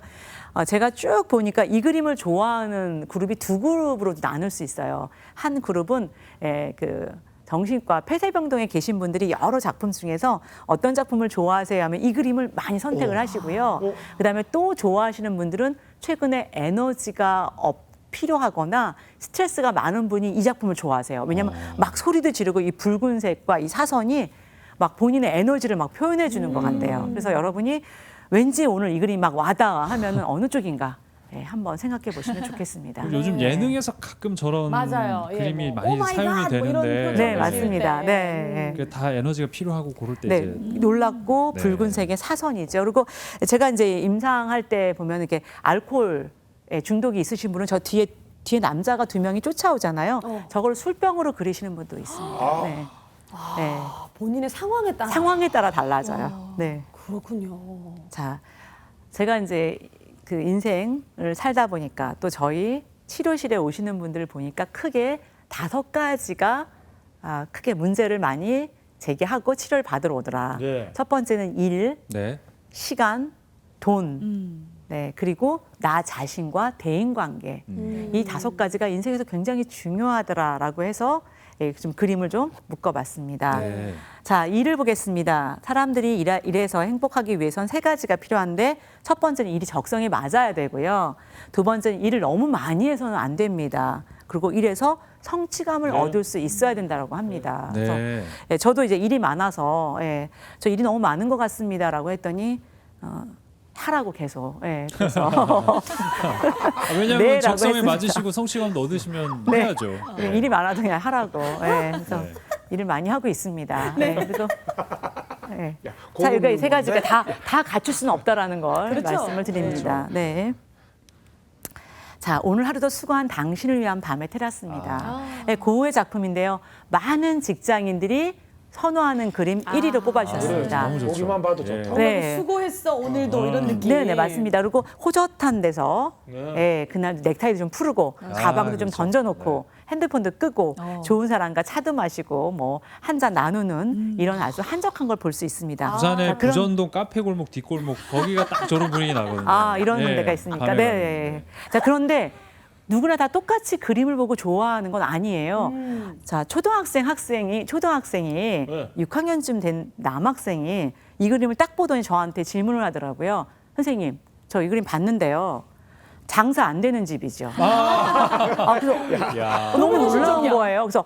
E: 제가 쭉 보니까 이 그림을 좋아하는 그룹이 두 그룹으로 나눌 수 있어요. 한 그룹은 그 정신과 폐쇄병동에 계신 분들이 여러 작품 중에서 어떤 작품을 좋아하세요 하면 이 그림을 많이 선택을 하시고요. 그다음에 또 좋아하시는 분들은 최근에 에너지가 필요하거나 스트레스가 많은 분이 이 작품을 좋아하세요. 왜냐하면 막 소리도 지르고 이 붉은색과 이 사선이 막 본인의 에너지를 막 표현해 주는 것 같대요. 그래서 여러분이 왠지 오늘 이 그림 막 와닿아 하면은 어느 쪽인가 한번 생각해 보시면 좋겠습니다.
A: 요즘 예능에서 가끔 저런
C: 맞아요. 예,
A: 그림이
C: 뭐,
A: 많이
C: 오 마이
A: 사용이
C: 갓, 뭐 이런
A: 되는데
C: 표정을
E: 네,
C: 때.
E: 맞습니다. 네.
A: 그게 다 에너지가 필요하고 그럴 때
E: 네,
A: 이제
E: 놀랍고
A: 네.
E: 붉은색의 사선이죠. 그리고 제가 이제 임상할 때 보면 이렇게 알코올 중독이 있으신 분은 저 뒤에 남자가 두 명이 쫓아오잖아요. 저걸 술병으로 그리시는 분도 있습니다. 네. 네.
C: 본인의 상황에 따라.
E: 상황에 따라 달라져요. 네.
C: 그렇군요.
E: 자, 제가 이제 그 인생을 살다 보니까 또 저희 치료실에 오시는 분들을 보니까 크게 5가지가 크게 문제를 많이 제기하고 치료를 받으러 오더라.
D: 네.
E: 첫 번째는 일,
A: 네.
E: 시간, 돈, 네, 그리고 나 자신과 대인관계. 이 5가지가 인생에서 굉장히 중요하더라라고 해서 좀 그림을 좀 묶어봤습니다.
A: 네.
E: 자, 일을 보겠습니다. 사람들이 일에서 행복하기 위해선 3가지가 필요한데 첫 번째는 일이 적성에 맞아야 되고요. 두 번째는 일을 너무 많이 해서는 안 됩니다. 그리고 일에서 성취감을 얻을 수 있어야 된다고 합니다.
A: 네.
E: 그래서 저도 이제 일이 많아서 저 일이 너무 많은 것 같습니다라고 했더니 하라고 계속. 그래서
A: 왜냐하면
E: 네라고
A: 적성에
E: 했습니다.
A: 맞으시고 성취감도 얻으시면
E: 네.
A: 해야죠.
E: 일이 많아도 그냥 하라고. 그래서
A: 네.
E: 일을 많이 하고 있습니다. 그래도
D: 야,
E: 자, 이거
D: 고급
E: 세 가지가
D: 건데?
E: 다 갖출 수는 없다라는 걸
C: 그렇죠.
E: 말씀을 드립니다. 네. 자, 오늘 하루도 수고한 당신을 위한 밤의 테라스입니다. 고흐의 작품인데요. 많은 직장인들이 선호하는 그림 1위로 뽑아주셨습니다.
A: 너무 좋죠.
D: 보기만 봐도
A: 예.
D: 좋다.
E: 네.
C: 수고했어 오늘도 이런 느낌.
E: 네, 맞습니다. 그리고 호젓한 데서
D: 네.
E: 그날 넥타이도 좀 풀고 가방도 좀
A: 그렇죠.
E: 던져놓고 핸드폰도 끄고 좋은 사람과 차도 마시고 뭐 한 잔 나누는 이런 아주 한적한 걸 볼 수 있습니다.
A: 부산의
E: 자, 그럼-
A: 부전동 카페 골목 뒷골목 거기가 딱 저런 분위기 나거든요.
E: 이런
A: 예,
E: 데가 있으니까.
A: 밤에
E: 네.
A: 가면.
E: 자, 그런데 누구나 다 똑같이 그림을 보고 좋아하는 건 아니에요. 자, 초등학생이
D: 네.
E: 6학년쯤 된 남학생이 이 그림을 딱 보더니 저한테 질문을 하더라고요. 선생님, 저 이 그림 봤는데요. 장사 안 되는 집이죠. 그래서
A: 야.
E: 너무 놀라운 거예요. 그래서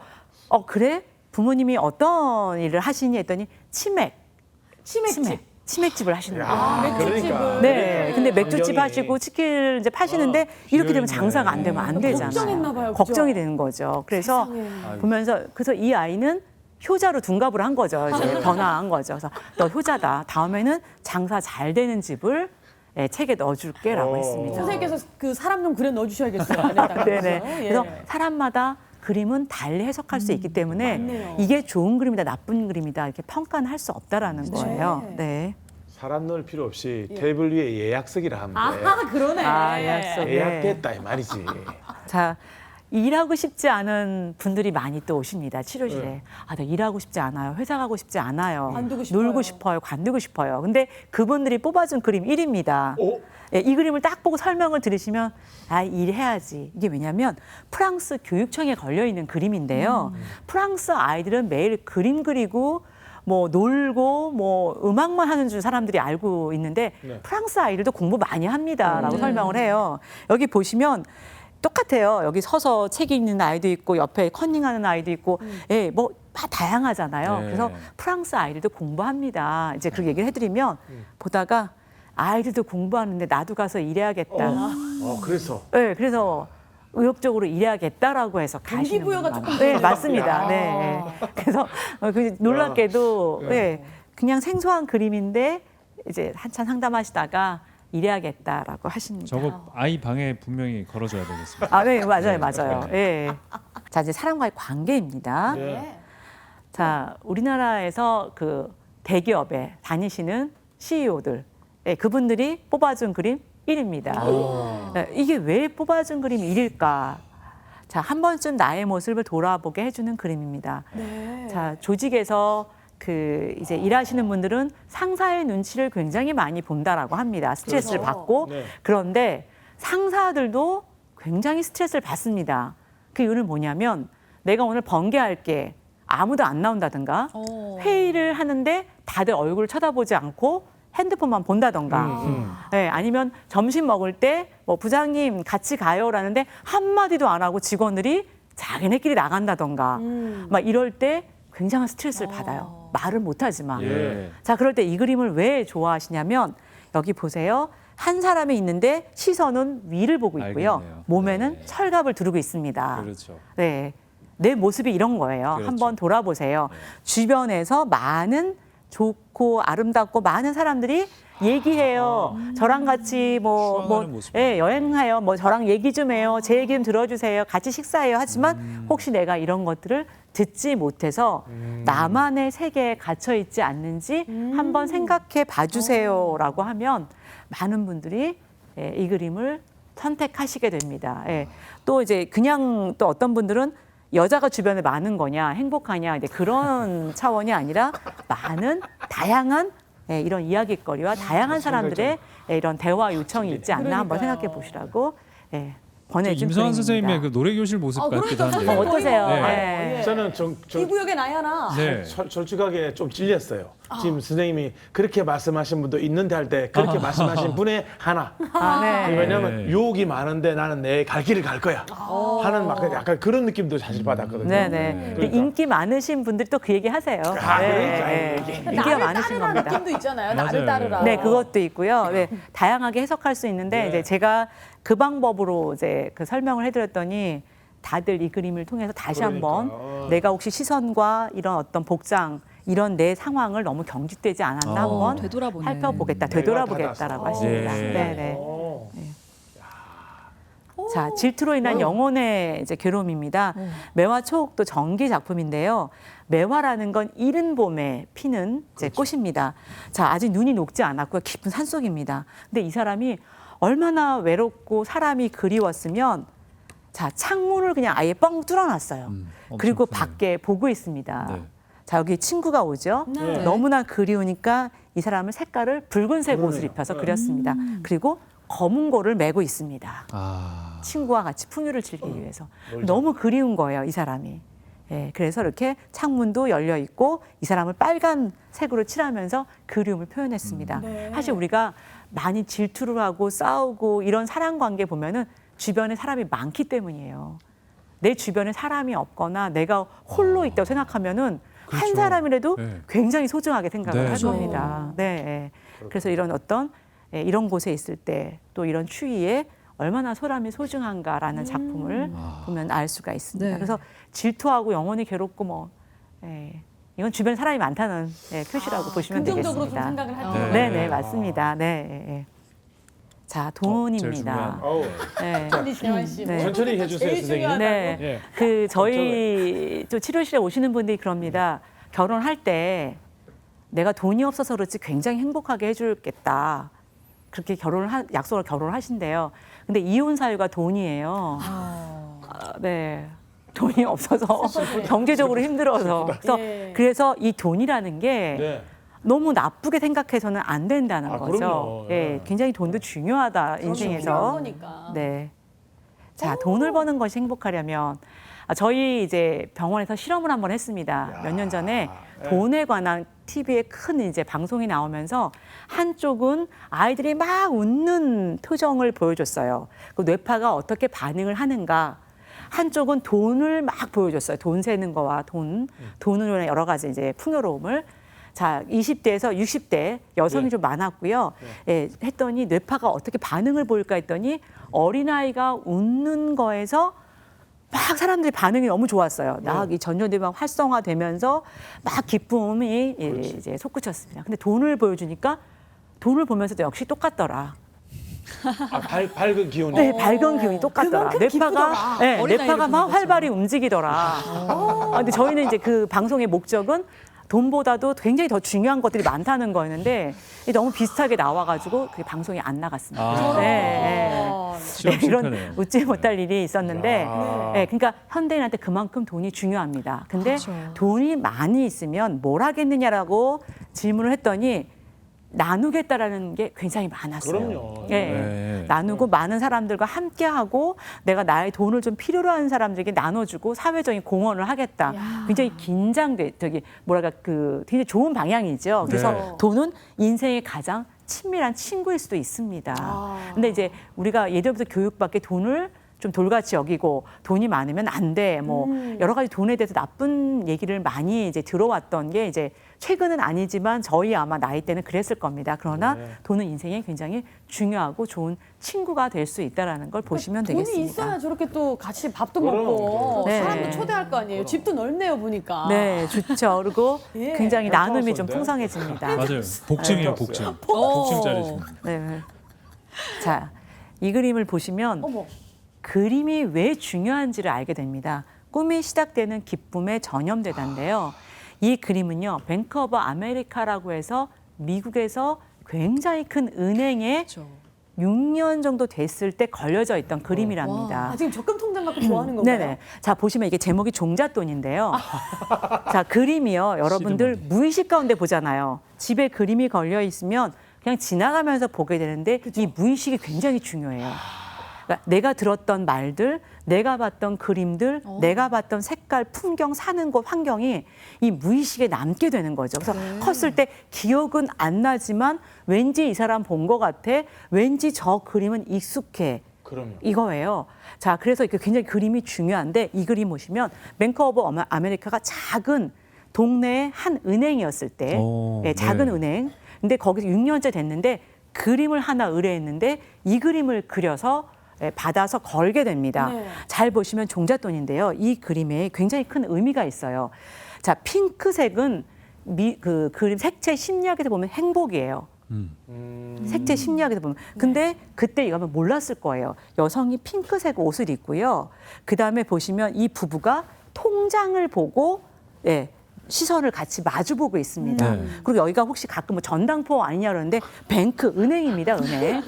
E: 그래? 부모님이 어떤 일을 하시니 했더니 치맥집을 하시는 거예요.
D: 그러니까.
E: 네, 근데 맥주집
D: 환경이.
E: 하시고 치킨을 이제 파시는데 이렇게 되면
A: 비어있네.
E: 장사가 안 되면 안 되잖아요.
C: 걱정했나 봐요, 그죠?
E: 걱정이 되는 거죠. 그래서 보면서 그래서 이 아이는 효자로 둔갑을 한 거죠. 이제 변화한 거죠. 그래서 너 효자다. 다음에는 장사 잘 되는 집을 책에 넣어줄게라고 했습니다.
C: 선생님께서 그 사람 좀 그려 넣어주셔야겠어요. 안에다가.
E: 네네.
C: 그죠?
E: 그래서 사람마다 그림은 달리 해석할 수 있기 때문에
C: 맞네요.
E: 이게 좋은 그림이다, 나쁜 그림이다 이렇게 평가는 할 수 없다라는 거예요. 네.
D: 사람 넣을 필요 없이 테이블 위에 예약석이라 하면 돼.
C: 아 그러네.
E: 약속. 네.
D: 예약됐다 이 말이지.
E: 자, 일하고 싶지 않은 분들이 많이 또 오십니다. 치료실에. 나 일하고 싶지 않아요. 회사 가고 싶지 않아요.
C: 관두고 싶어요.
E: 놀고 싶어요. 관두고 싶어요. 근데 그분들이 뽑아준 그림 1위입니다. 이 그림을 딱 보고 설명을 들으시면 일해야지. 이게 왜냐하면 프랑스 교육청에 걸려있는 그림인데요. 프랑스 아이들은 매일 그림 그리고 뭐 놀고 뭐 음악만 하는 줄 사람들이 알고 있는데 프랑스 아이들도 공부 많이 합니다라고 설명을 해요. 여기 보시면 똑같아요. 여기 서서 책 읽는 아이도 있고 옆에 컨닝하는 아이도 있고 뭐 다양하잖아요.
A: 네.
E: 그래서 프랑스 아이들도 공부합니다. 이제 그렇게 얘기를 해드리면 보다가 아이들도 공부하는데 나도 가서 일해야겠다.
D: 그래서
E: 네, 그래서 의욕적으로 일해야겠다라고 해서 가시는
C: 동기부여가
E: 분이
C: 조금
E: 많아요. 네,
C: 되나
E: 맞습니다.
C: 봐요.
E: 네. 그래서 놀랍게도 그냥 생소한 그림인데 이제 한참 상담하시다가 이래야겠다라고 하십니다.
A: 저거 아이 방에 분명히 걸어줘야 되겠습니다.
E: 아, 네, 맞아요, 맞아요. 예. 자, 이제 사람과의 관계입니다.
D: 네.
E: 자, 우리나라에서 그 대기업에 다니시는 CEO들, 예, 그분들이 뽑아준 그림 1입니다. 네, 이게 왜 뽑아준 그림 1일까? 자, 한 번쯤 나의 모습을 돌아보게 해주는 그림입니다.
C: 네.
E: 자, 조직에서 그 이제 일하시는 분들은 상사의 눈치를 굉장히 많이 본다라고 합니다. 스트레스를
C: 그렇죠.
E: 받고.
D: 네.
E: 그런데 상사들도 굉장히 스트레스를 받습니다. 그 이유는 뭐냐면 내가 오늘 번개할게 아무도 안 나온다든가 회의를 하는데 다들 얼굴을 쳐다보지 않고 핸드폰만 본다던가 네, 아니면 점심 먹을 때 뭐 부장님 같이 가요라는데 한마디도 안 하고 직원들이 자기네끼리 나간다던가 막 이럴 때 굉장한 스트레스를 받아요. 말을 못하지만.
A: 예.
E: 자, 그럴 때 이 그림을 왜 좋아하시냐면 여기 보세요. 한 사람이 있는데 시선은 위를 보고 있고요.
A: 알겠네요.
E: 몸에는
A: 네.
E: 철갑을 두르고 있습니다.
A: 그렇죠.
E: 네. 내 모습이 이런 거예요.
A: 그렇죠.
E: 한번 돌아보세요. 주변에서 많은 좋고 아름답고 많은 사람들이 얘기해요. 저랑 같이
A: 추앙하는 모습이네요.
E: 예, 여행해요. 뭐 저랑 얘기 좀 해요. 제 얘기 좀 들어주세요. 같이 식사해요. 하지만 혹시 내가 이런 것들을 듣지 못해서 나만의 세계에 갇혀 있지 않는지 한번 생각해 봐주세요라고 하면 많은 분들이 예, 이 그림을 선택하시게 됩니다. 예. 또 이제 그냥 또 어떤 분들은 여자가 주변에 많은 거냐, 행복하냐, 이제 그런 차원이 아니라 많은 다양한 예, 이런 이야기거리와 다양한 사람들의 예, 이런 대화 요청이 있지 않나 한번 생각해 보시라고 예, 권해준
A: 임성환
E: 그림입니다.
A: 선생님의 그 노래 교실 모습 같기도 한데요.
E: 어떠세요?
A: 네.
E: 예.
D: 저는
C: 이 구역에 나야 나.
A: 네.
D: 솔직하게 좀 찔렸어요. 지금 선생님이 그렇게 말씀하신 분도 있는데 할 때 그렇게 말씀하신 분의 하나.
E: 아, 네.
D: 왜냐면
A: 네.
D: 유혹이 많은데 나는 내 갈 길을 갈 거야 하는 막 약간 그런 느낌도 사실 받았거든요.
E: 네네.
D: 그러니까.
E: 인기 많으신 분들이 또 그 얘기 하세요.
D: 아, 그러니까
E: 네.
D: 이게.
E: 인기가
C: 나를
E: 많으신
C: 따르라
E: 겁니다.
C: 느낌도 있잖아요. 나를
A: 맞아요.
C: 따르라.
E: 네, 그것도 있고요. 네, 다양하게 해석할 수 있는데
D: 네.
E: 이제 제가 그 방법으로 이제 그 설명을 해드렸더니 다들 이 그림을 통해서 다시
D: 그러니까.
E: 한번 내가 혹시 시선과 이런 어떤 복장 이런 내 상황을 너무 경직되지 않았나 한번
B: 되돌아보네.
E: 살펴보겠다,
D: 내가
E: 되돌아보겠다라고
D: 닫아서.
E: 하십니다.
A: 예.
E: 네네.
D: 어.
E: 자, 질투로 인한 영혼의 이제 괴로움입니다. 매화 초옥도 전기 작품인데요. 매화라는 건 이른 봄에 피는 이제 꽃입니다. 자, 아직 눈이 녹지 않았고요. 깊은 산속입니다. 근데 이 사람이 얼마나 외롭고 사람이 그리웠으면 자, 창문을 그냥 아예 뻥 뚫어놨어요.
A: 엄청
E: 그리고
A: 크네요.
E: 밖에 보고 있습니다.
A: 네.
E: 자, 여기 친구가 오죠.
C: 네.
E: 너무나 그리우니까 이 사람을 색깔을 붉은색 옷을
D: 그러네요.
E: 입혀서 그렸습니다. 그리고 검은 고를 메고 있습니다.
A: 아.
E: 친구와 같이 풍류를 즐기기 위해서 너무 그리운 거예요, 이 사람이. 예, 그래서 이렇게 창문도 열려 있고 이 사람을 빨간색으로 칠하면서 그리움을 표현했습니다.
C: 네.
E: 사실 우리가 많이 질투를 하고 싸우고 이런 사람 관계 보면은 주변에 사람이 많기 때문이에요. 내 주변에 사람이 없거나 내가 홀로 있다고 생각하면은 한
A: 그렇죠.
E: 사람이라도
A: 네.
E: 굉장히 소중하게 생각을
A: 네.
E: 할
A: 그렇죠.
E: 겁니다. 네, 예. 그래서 이런 어떤 예, 이런 곳에 있을 때 또 이런 추위에 얼마나 사람이 소중한가라는 작품을 보면 알 수가 있습니다.
B: 네.
E: 그래서 질투하고 영혼이 괴롭고 뭐 예, 이건 주변 사람이 많다는 예, 표시라고 보시면
C: 긍정적으로 좀
E: 되겠습니다.
C: 생각을 할 때.
E: 네, 네, 맞습니다. 네, 예, 예. 자, 돈입니다.
D: 어우,
E: 네.
C: 아니, 재환 씨.
E: 네.
D: 천천히 해주세요,
C: 제일
D: 선생님.
C: 중요하다고.
E: 네,
D: 예.
E: 그 저희 또 치료실에 오시는 분들이 그럽니다. 결혼할 때 내가 돈이 없어서 그렇지 굉장히 행복하게 해주겠다. 그렇게 약속을 결혼을 하신대요. 근데 이혼 사유가 돈이에요. 네. 돈이 없어서 경제적으로 힘들어서
C: 예.
E: 그래서 이 돈이라는 게
D: 네.
E: 너무 나쁘게 생각해서는 안 된다는
D: 아,
E: 거죠.
D: 그럼요.
E: 예,
D: 네.
E: 굉장히 돈도 중요하다
C: 필요한
E: 인생에서.
C: 거니까.
E: 네. 자, 돈을 버는 것이 행복하려면 저희 이제 병원에서 실험을 한번 했습니다. 몇 년 전에
D: 네.
E: 돈에 관한 TV에 큰 이제 방송이 나오면서 한쪽은 아이들이 막 웃는 표정을 보여줬어요. 그 뇌파가 어떻게 반응을 하는가. 한쪽은 돈을 막 보여줬어요. 돈 세는 거와 돈으로 인한 여러 가지 이제 풍요로움을. 자, 20대에서 60대 여성이
D: 네.
E: 좀 많았고요. 예, 했더니 뇌파가 어떻게 반응을 보일까 했더니 어린아이가 웃는 거에서 막 사람들이 반응이 너무 좋았어요. 막 이 전염들이 막 활성화되면서 막 기쁨이 이제 솟구쳤습니다. 근데 돈을 보여주니까 돈을 보면서도 역시 똑같더라.
D: 밝은 기운이.
E: 네, 밝은 기운이 똑같더라.
C: 그만큼 기쁘더라.
E: 네,
B: 어린
E: 뇌파가
B: 나이를
E: 막
B: 보는 거죠.
E: 활발히 움직이더라. 근데 저희는 이제 그 방송의 목적은 돈보다도 굉장히 더 중요한 것들이 많다는 거였는데 너무 비슷하게 나와가지고 그게 방송이 안 나갔습니다.
A: 아.
E: 네.
A: 실험
E: 이런
A: 실패네요.
E: 웃지 못할 일이 있었는데,
D: 야.
E: 네, 그러니까 현대인한테 그만큼 돈이 중요합니다. 근데
B: 그렇죠.
E: 돈이 많이 있으면 뭘 하겠느냐라고 질문을 했더니 나누겠다라는 게 굉장히 많았어요.
D: 그럼요.
E: 예,
A: 네.
E: 나누고 많은 사람들과 함께하고 내가 나의 돈을 좀 필요로 하는 사람들에게 나눠주고 사회적인 공헌을 하겠다. 굉장히 굉장히 좋은 방향이죠. 그래서
A: 네.
E: 돈은 인생의 가장 친밀한 친구일 수도 있습니다. 근데 이제 우리가 예전부터 교육받게 돈을 좀 돌같이 여기고 돈이 많으면 안 돼. 뭐 여러 가지 돈에 대해서 나쁜 얘기를 많이 이제 들어왔던 게 이제 최근은 아니지만 저희 아마 나이 때는 그랬을 겁니다. 그러나
D: 네.
E: 돈은 인생에 굉장히 중요하고 좋은 친구가 될 수 있다라는 걸 보시면
C: 돈이
E: 되겠습니다.
C: 있어야 저렇게 또 같이 밥도
D: 그럼,
C: 먹고
E: 네.
C: 사람도 초대할 거 아니에요. 집도 넓네요 보니까.
E: 네, 좋죠. 그리고
C: 예.
E: 굉장히 나눔이 좀
D: 펜트하우스인데?
E: 풍성해집니다.
A: 맞아요. 복층이에요, 복층. 복층짜리입니다.
E: 네. 자, 이 그림을 보시면
C: 어머.
E: 그림이 왜 중요한지를 알게 됩니다. 꿈이 시작되는 기쁨의 전염대단인데요. 이 그림은요, 뱅크 오브 아메리카라고 해서 미국에서 굉장히 큰 은행에
B: 그렇죠.
E: 6년 정도 됐을 때 걸려져 있던 그림이랍니다.
C: 아, 지금 적금 통장 갖고 좋아하는 건가요?
E: 네네. 자, 보시면 이게 제목이 종잣돈인데요. 자, 그림이요. 여러분들 무의식 가운데 보잖아요. 집에 그림이 걸려 있으면 그냥 지나가면서 보게 되는데 이 무의식이 굉장히 중요해요. 그러니까 내가 들었던 말들, 내가 봤던 그림들, 내가 봤던 색깔, 풍경, 사는 곳, 환경이 이 무의식에 남게 되는 거죠. 그래서 컸을 때 기억은 안 나지만 왠지 이 사람 본 것 같아, 왠지 저 그림은 익숙해.
D: 그럼요.
E: 이거예요. 자, 그래서 이게 굉장히 그림이 중요한데 이 그림 보시면 뱅크 오브 아메리카가 작은 동네의 한 은행이었을 때,
A: 오,
E: 예, 작은
A: 네.
E: 은행. 근데 거기서 6년째 됐는데 그림을 하나 의뢰했는데 이 그림을 그려서 받아서 걸게 됩니다.
C: 네.
E: 잘 보시면 종잣돈인데요. 이 그림에 굉장히 큰 의미가 있어요. 자, 핑크색은 그 그림 색채 심리학에서 보면 행복이에요. 색채 심리학에서 보면. 근데 그때 이거 하면 몰랐을 거예요. 여성이 핑크색 옷을 입고요. 그다음에 보시면 이 부부가 통장을 보고 시선을 같이 마주보고 있습니다.
A: 네.
E: 그리고 여기가 혹시 가끔 뭐 전당포 아니냐 그러는데 뱅크, 은행입니다. 은행.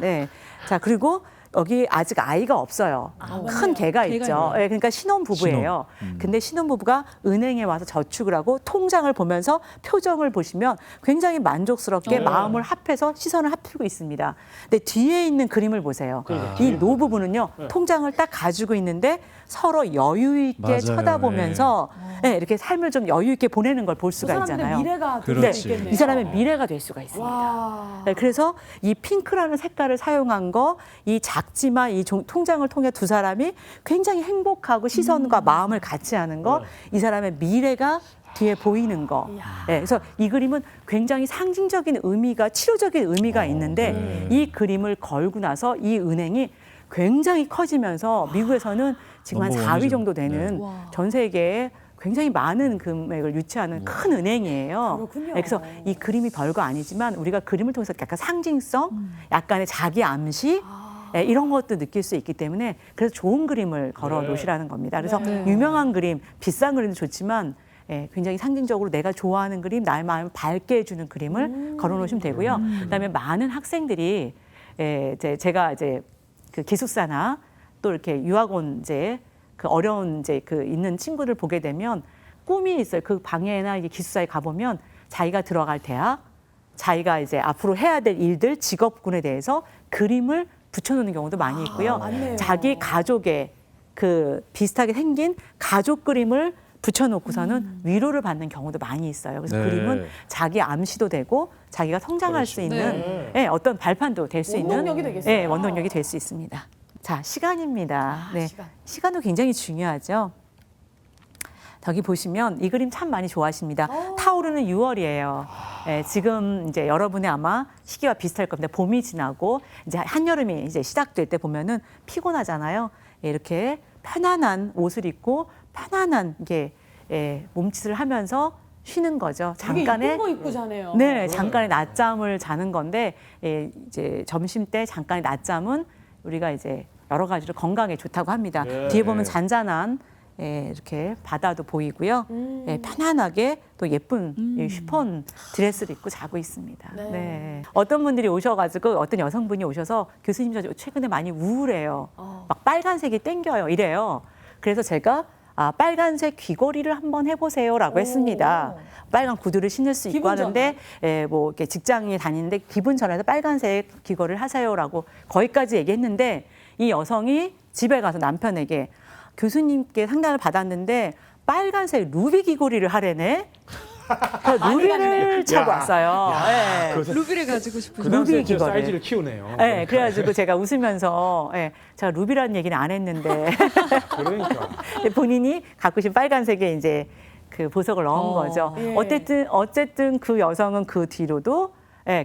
E: 네. 자, 그리고 여기 아직 아이가 없어요. 큰 개가 있죠.
B: 있네요.
E: 예, 그러니까 신혼부부예요. 근데 신혼부부가 은행에 와서 저축을 하고 통장을 보면서 표정을 보시면 굉장히 만족스럽게 마음을 합해서 시선을 합히고 있습니다. 근데 뒤에 있는 그림을 보세요. 이 노부부는요, 통장을 딱 가지고 있는데 서로 여유 있게
A: 맞아요.
E: 쳐다보면서 이렇게 삶을 좀 여유 있게 보내는 걸 볼
C: 그
E: 수가
C: 사람들의
E: 있잖아요.
C: 미래가 될
A: 그렇지.
C: 수 있겠네요.
E: 이 사람의 미래가 될 수가 있습니다.
C: 와.
E: 네, 그래서 이 핑크라는 색깔을 사용한 거, 이 작지만 이 통장을 통해 두 사람이 굉장히 행복하고 시선과 마음을 같이 하는 거, 이 사람의 미래가 뒤에 보이는 거. 네, 그래서 이 그림은 굉장히 상징적인 의미가, 치료적인 의미가 있는데 이 그림을 걸고 나서 이 은행이 굉장히 커지면서 미국에서는 지금 한
A: 넘버
E: 4위
A: 원이죠.
E: 정도 되는
B: 네.
E: 전 세계에 굉장히 많은 금액을 유치하는 큰 은행이에요.
C: 그렇군요.
E: 그래서 이 그림이 별거 아니지만 우리가 그림을 통해서 약간 상징성, 약간의 자기 암시 이런 것도 느낄 수 있기 때문에 그래서 좋은 그림을 걸어 놓으시라는 겁니다. 그래서
B: 네.
E: 유명한 그림, 비싼 그림도 좋지만 굉장히 상징적으로 내가 좋아하는 그림, 나의 마음을 밝게 해주는 그림을 걸어 놓으시면 되고요. 그다음에 많은 학생들이 제가 이제 그 기숙사나 또 이렇게 유학원 이제 그 어려운 이제 그 있는 친구들 보게 되면 꿈이 있어요. 그 방에나 이게 기숙사에 가보면 자기가 들어갈 대학, 자기가 이제 앞으로 해야 될 일들, 직업군에 대해서 그림을 붙여놓는 경우도 많이 있고요.
C: 맞네요.
E: 자기 가족의 그 비슷하게 생긴 가족 그림을 붙여놓고서는 위로를 받는 경우도 많이 있어요. 그래서
A: 네.
E: 그림은 자기 암시도 되고 자기가 성장할 수 있는 어떤 발판도 될 수 있는
C: 원동력이 되겠어요.
E: 네, 원동력이 될 수 있습니다. 자, 시간입니다. 네,
C: 시간.
E: 시간도 굉장히 중요하죠. 저기 보시면 이 그림 참 많이 좋아하십니다. 타오르는 6월이에요. 지금 이제 여러분의 아마 시기와 비슷할 겁니다. 봄이 지나고 이제 한여름이 이제 시작될 때 보면은 피곤하잖아요. 이렇게 편안한 옷을 입고 편안한 게 몸짓을 하면서 쉬는 거죠.
C: 되게
E: 잠깐의
C: 이쁜 거 입고 자네요.
E: 네, 잠깐의 낮잠을 자는 건데 이제 점심 때 잠깐의 낮잠은 우리가 이제 여러 가지로 건강에 좋다고 합니다.
D: 네.
E: 뒤에 보면 잔잔한 이렇게 바다도 보이고요. 편안하게 또 예쁜 이 쉬폰 드레스를 입고 자고 있습니다.
C: 네.
E: 네. 어떤 분들이 오셔가지고 어떤 여성분이 오셔서 교수님 저 최근에 많이 우울해요. 막 빨간색이 땡겨요. 이래요. 그래서 제가 빨간색 귀걸이를 한번 해보세요라고 했습니다. 빨간 구두를 신을 수 있고
C: 기분
E: 하는데 뭐 이렇게 직장에 다니는데 기분 전환해서 빨간색 귀걸이를 하세요라고 거기까지 얘기했는데 이 여성이 집에 가서 남편에게 교수님께 상담을 받았는데 빨간색 루비 귀걸이를 하래네. 그래서 루비를 차고
D: 야,
E: 왔어요. 네.
D: 그것은
B: 루비를 가지고 싶으신
D: 그 당시에
E: 루비 귀걸이.
D: 사이즈를 키우네요.
E: 네, 그래가지고 제가 웃으면서 제가 루비라는 얘기는 안 했는데
D: 그러니까.
E: 본인이 갖고 싶은 빨간색에 이제 그 보석을 넣은 거죠.
C: 예.
E: 어쨌든 그 여성은 그 뒤로도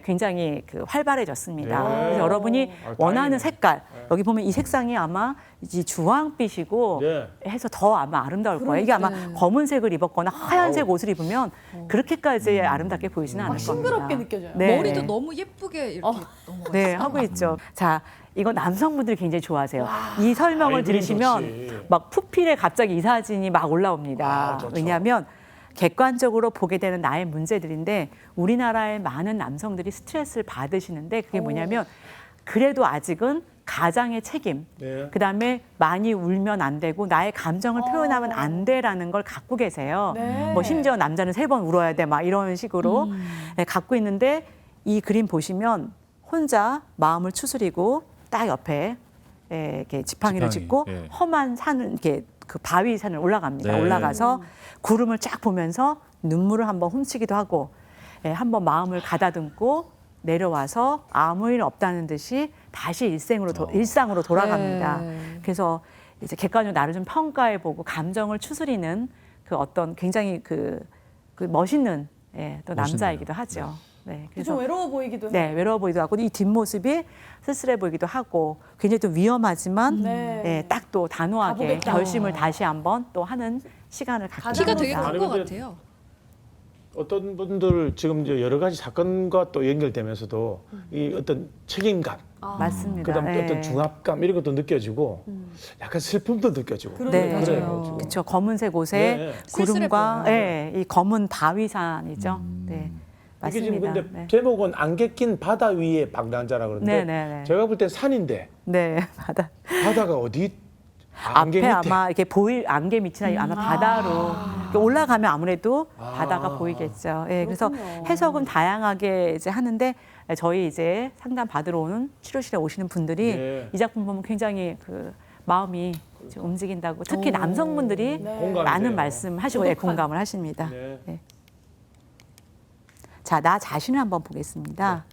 E: 굉장히 그 활발해졌습니다.
D: 네.
E: 그래서 여러분이
D: 아,
E: 원하는
D: 다행이네.
E: 색깔 여기 보면 이 색상이 아마 이 주황빛이고
D: 네.
E: 해서 더 아마 아름다울 거예요. 이게 아마 검은색을 입었거나 하얀색 옷을 입으면 그렇게까지 아름답게 보이지는 않을 겁니다.
C: 싱그럽게 느껴져요.
B: 머리도 너무 예쁘게 이렇게 넘어가
E: 네,
B: 있어요.
E: 하고 있죠. 자, 이거 남성분들이 굉장히 좋아하세요. 이 설명을
D: 아이,
E: 들으시면
D: 좋지.
E: 막 푸필에 갑자기 이 사진이 막 올라옵니다.
D: 아, 좋죠.
E: 왜냐하면 객관적으로 보게 되는 나의 문제들인데 우리나라의 많은 남성들이 스트레스를 받으시는데 그게 뭐냐면 그래도 아직은 가장의 책임,
D: 네.
E: 그다음에 많이 울면 안 되고 나의 감정을 표현하면 안 돼라는 걸 갖고 계세요.
C: 네.
E: 뭐 심지어 남자는 3번 울어야 돼 막 이런 식으로 갖고 있는데 이 그림 보시면 혼자 마음을 추스리고 딱 옆에 이렇게 지팡이를
A: 지팡이,
E: 짚고
A: 예.
E: 험한 산을 이렇게 그 바위 산을 올라갑니다.
A: 네.
E: 올라가서 구름을 쫙 보면서 눈물을 한번 훔치기도 하고 한번 마음을 가다듬고 내려와서 아무 일 없다는 듯이 다시 일상으로 돌아갑니다.
B: 네.
E: 그래서 이제 객관적으로 나를 좀 평가해보고 감정을 추스리는 그 어떤 굉장히 그 멋있는 또 남자이기도 하죠. 네,
C: 좀 외로워 보이기도 해요.
E: 네, 외로워 보이기도 하고 이 뒷모습이 쓸쓸해 보이기도 하고 굉장히 좀 위험하지만
C: 네.
E: 딱 또 단호하게
C: 가보겠다.
E: 결심을 다시 한번 또 하는 시간을 갖게
B: 키가 되게
E: 됩니다.
B: 큰 것
D: 아니, 근데
B: 같아요.
D: 어떤 분들 지금 이제 여러 가지 사건과 또 연결되면서도 이 어떤 책임감,
E: 맞습니다.
D: 그다음
E: 네.
D: 어떤 중압감 이런 것도 느껴지고 약간 슬픔도 느껴지고
E: 네,
C: 그러니까요.
D: 그래요. 지금.
E: 그렇죠. 검은색 옷에
D: 네.
E: 구름과
B: 쓸쓸해
E: 이 검은 바위산이죠. 네,
D: 이게 지금
E: 맞습니다.
D: 근데
E: 네.
D: 제목은 안개 낀 바다 위에 방랑자라 그러는데
E: 네, 네, 네.
D: 제가 볼 땐 산인데
E: 네, 바다.
D: 바다가 어디 안개
E: 앞에
D: 밑에
E: 아마 이렇게 보일 안개 밑이나 아마 바다로 이렇게 올라가면 아무래도 바다가 보이겠죠. 예, 그래서
C: 그렇군요.
E: 해석은 다양하게 이제 하는데 저희 이제 상담 받으러 오는 치료실에 오시는 분들이
D: 네.
E: 이 작품 보면 굉장히 그 마음이 좀 움직인다고 특히 남성분들이
C: 네.
D: 공감이
E: 많은
D: 돼요.
E: 말씀하시고 공감을 하십니다.
D: 네.
E: 네. 자, 나 자신을 한번 보겠습니다.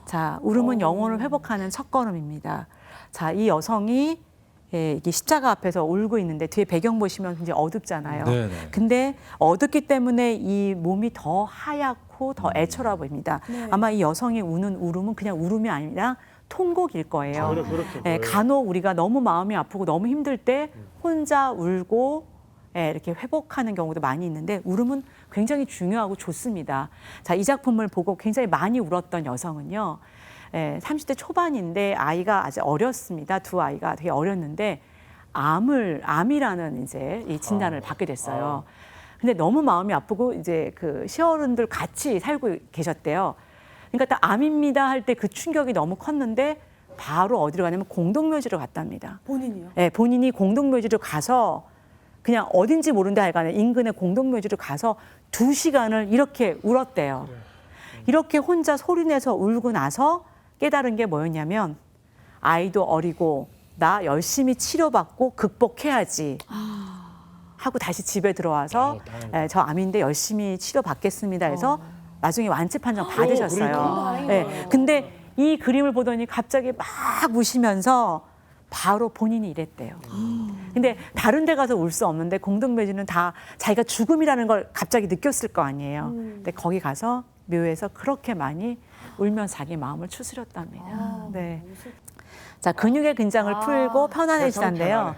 E: 자, 울음은 영혼을 회복하는 첫걸음입니다. 자, 이 여성이 이게 십자가 앞에서 울고 있는데 뒤에 배경 보시면 굉장히 어둡잖아요.
A: 네, 네.
E: 근데 어둡기 때문에 이 몸이 더 하얗고 더 애처로워 보입니다.
C: 네.
E: 아마 이 여성이 우는 울음은 그냥 울음이 아니라 통곡일 거예요.
D: 그렇게 보여요.
E: 간혹 우리가 너무 마음이 아프고 너무 힘들 때 혼자 울고 이렇게 회복하는 경우도 많이 있는데 울음은 굉장히 중요하고 좋습니다. 자, 이 작품을 보고 굉장히 많이 울었던 여성은요. 30대 초반인데 아이가 아직 어렸습니다. 두 아이가 되게 어렸는데 암이라는 이제 이 진단을 받게 됐어요. 근데 너무 마음이 아프고 이제 그 시어른들 같이 살고 계셨대요. 그러니까 딱 암입니다 할 때 그 충격이 너무 컸는데 바로 어디로 가냐면 공동묘지로 갔답니다.
C: 본인이요?
E: 네, 본인이 공동묘지로 가서 그냥 어딘지 모르는데 하여간에 인근의 공동묘지로 가서 2시간을 이렇게 울었대요. 이렇게 혼자 소리내서 울고 나서 깨달은 게 뭐였냐면 아이도 어리고 나 열심히 치료받고 극복해야지 하고 다시 집에 들어와서 저 암인데 열심히 치료받겠습니다 해서 나중에 완치 판정 받으셨어요.
C: 다행이네요.
E: 근데 이 그림을 보더니 갑자기 막 우시면서 바로 본인이 이랬대요. 근데 다른 데 가서 울 수 없는데 공동묘지는 다 자기가 죽음이라는 걸 갑자기 느꼈을 거 아니에요. 근데 거기 가서 묘에서 그렇게 많이 울면서 자기 마음을 추스렸답니다. 네. 자, 근육의 긴장을 풀고 편안해지는데요.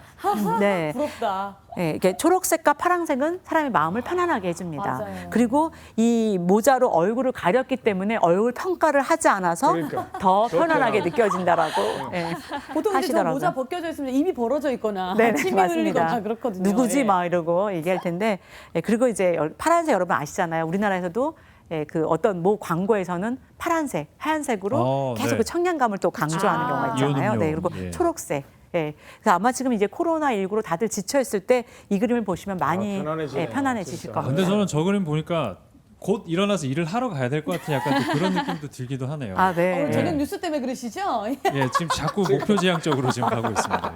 E: 네.
C: 부럽다.
E: 네, 이렇게 초록색과 파란색은 사람의 마음을 편안하게 해줍니다.
C: 맞아요.
E: 그리고 이 모자로 얼굴을 가렸기 때문에 얼굴 평가를 하지 않아서
D: 그러니까.
E: 더 편안하게 느껴진다라고 예,
C: 보통 이제 저
E: 하시더라고요.
C: 모자 벗겨져 있으면 입이 벌어져 있거나
E: 네네,
C: 침이
E: 맞습니다.
C: 흘리거나 그렇거든요.
E: 누구지
C: 예.
E: 막 이러고 얘기할 텐데 예, 그리고 이제 파란색 여러분 아시잖아요. 우리나라에서도 예, 그 어떤 모 광고에서는 파란색, 하얀색으로 계속
A: 네.
E: 그 청량감을 또 강조하는 경우가 있잖아요.
A: 이온음료.
E: 네, 그리고
A: 예.
E: 초록색. 예. 그래서 아마 지금 이제 코로나19로 다들 지쳐 있을 때 이 그림을 보시면 많이
D: 편안해지네요,
E: 예, 편안해지실
D: 진짜.
E: 겁니다.
A: 근데 저는 저 그림 보니까 곧 일어나서 일을 하러 가야 될 것 같은 약간 또 그런 느낌도 들기도 하네요.
E: 아, 네.
C: 오늘 저녁 뉴스 때문에 그러시죠?
A: 예, 지금 자꾸 목표 지향적으로 지금 가고 있습니다.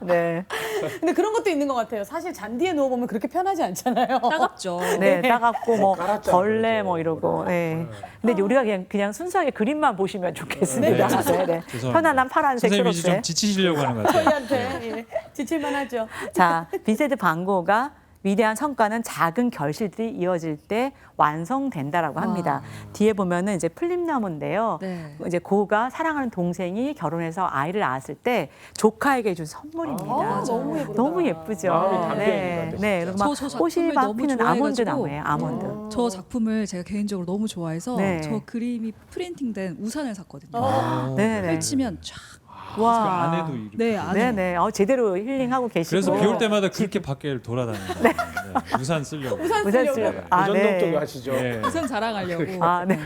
E: 네.
C: 근데 그런 것도 있는 것 같아요. 사실 잔디에 누워보면 그렇게 편하지 않잖아요.
B: 따갑죠.
E: 네, 따갑고 뭐
D: 깔았잖아요,
E: 벌레
D: 그래도.
E: 뭐 이러고. 네. 근데 이제 우리가 그냥 순수하게 그림만 보시면 좋겠습니다.
A: 네.
E: 네, 네.
A: 죄송합니다.
E: 편안한 파란색,
A: 선생님이 좀
E: 초록색.
A: 지치시려고 하는 것 같아요.
C: 저희한테 예, 지칠만 하죠.
E: 자, 빈센트 반 고흐가 위대한 성과는 작은 결실들이 이어질 때 완성된다라고 합니다. 뒤에 보면은 이제 풀잎나무인데요.
B: 네.
E: 이제 고흐가 사랑하는 동생이 결혼해서 아이를 낳았을 때 조카에게 준 선물입니다.
C: 너무 예쁘다.
E: 너무 예쁘죠.
D: 마음이 담겨 있는 것
E: 네,
D: 같아요,
E: 네.
D: 진짜.
E: 그리고 막
B: 저
E: 꽃이
B: 작품을
E: 막
B: 너무
E: 피는
B: 좋아해가지고.
E: 아몬드 나무예요. 아몬드.
B: 저 작품을 제가 개인적으로 너무 좋아해서
E: 네.
B: 저 그림이 프린팅된 우산을 샀거든요.
E: 네, 네.
B: 펼치면 쫙.
A: 그 안에도 이렇게.
B: 네, 안에.
E: 네, 네. 제대로 힐링하고 계시고.
A: 그래서 비 올 때마다 그렇게 밖에 돌아다닙니다. 네. 우산 쓰려고.
C: 우산
E: 우산
C: 쓰려고.
E: 쓰려고.
D: 그
E: 아,
D: 전동 쪽
E: 네.
D: 아시죠?
A: 네.
B: 우산 자랑하려고.
E: 아, 네.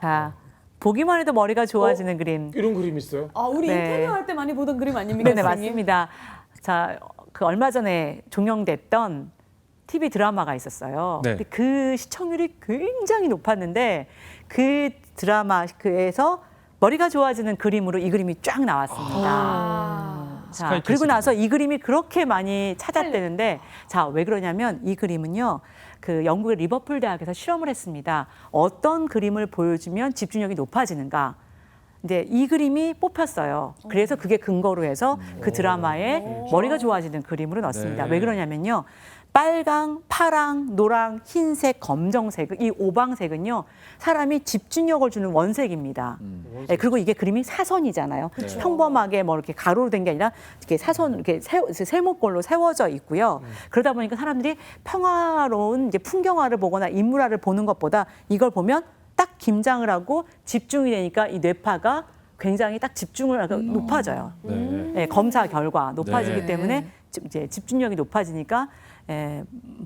E: 자, 보기만 해도 머리가 좋아지는 그림.
D: 이런 그림 있어요?
C: 아, 우리
E: 네.
C: 인터뷰 할 때 많이 보던 그림 아닙니까?
E: 네네,
C: 선생님?
E: 맞습니다. 자, 그 얼마 전에 종영됐던 TV 드라마가 있었어요.
A: 네.
E: 근데 그 시청률이 굉장히 높았는데 그 드라마에서 머리가 좋아지는 그림으로 이 그림이 쫙 나왔습니다. 자,
A: 스카이
E: 그리고
A: 캐슬.
E: 나서 이 그림이 그렇게 많이 찾았대는데 자, 왜 그러냐면 이 그림은요. 그 영국의 리버풀 대학에서 실험을 했습니다. 어떤 그림을 보여주면 집중력이 높아지는가? 이제 이 그림이 뽑혔어요. 그래서 그게 근거로 해서 그 드라마에 머리가 좋아지는 그림으로 넣었습니다.
A: 네.
E: 왜 그러냐면요. 빨강, 파랑, 노랑, 흰색, 검정색 이 오방색은요. 사람이 집중력을 주는 원색입니다. 네, 그리고 이게 그림이 사선이잖아요. 평범하게 뭐 이렇게 가로로 된 게 아니라 이렇게 사선 이렇게 세모꼴로 세워져 있고요. 그러다 보니까 사람들이 평화로운 이제 풍경화를 보거나 인물화를 보는 것보다 이걸 보면 딱 김장을 하고 집중이 되니까 이 뇌파가 굉장히 딱 집중을 하고 높아져요.
A: 네.
E: 네, 검사 결과 높아지기
A: 네.
E: 때문에 이제 집중력이 높아지니까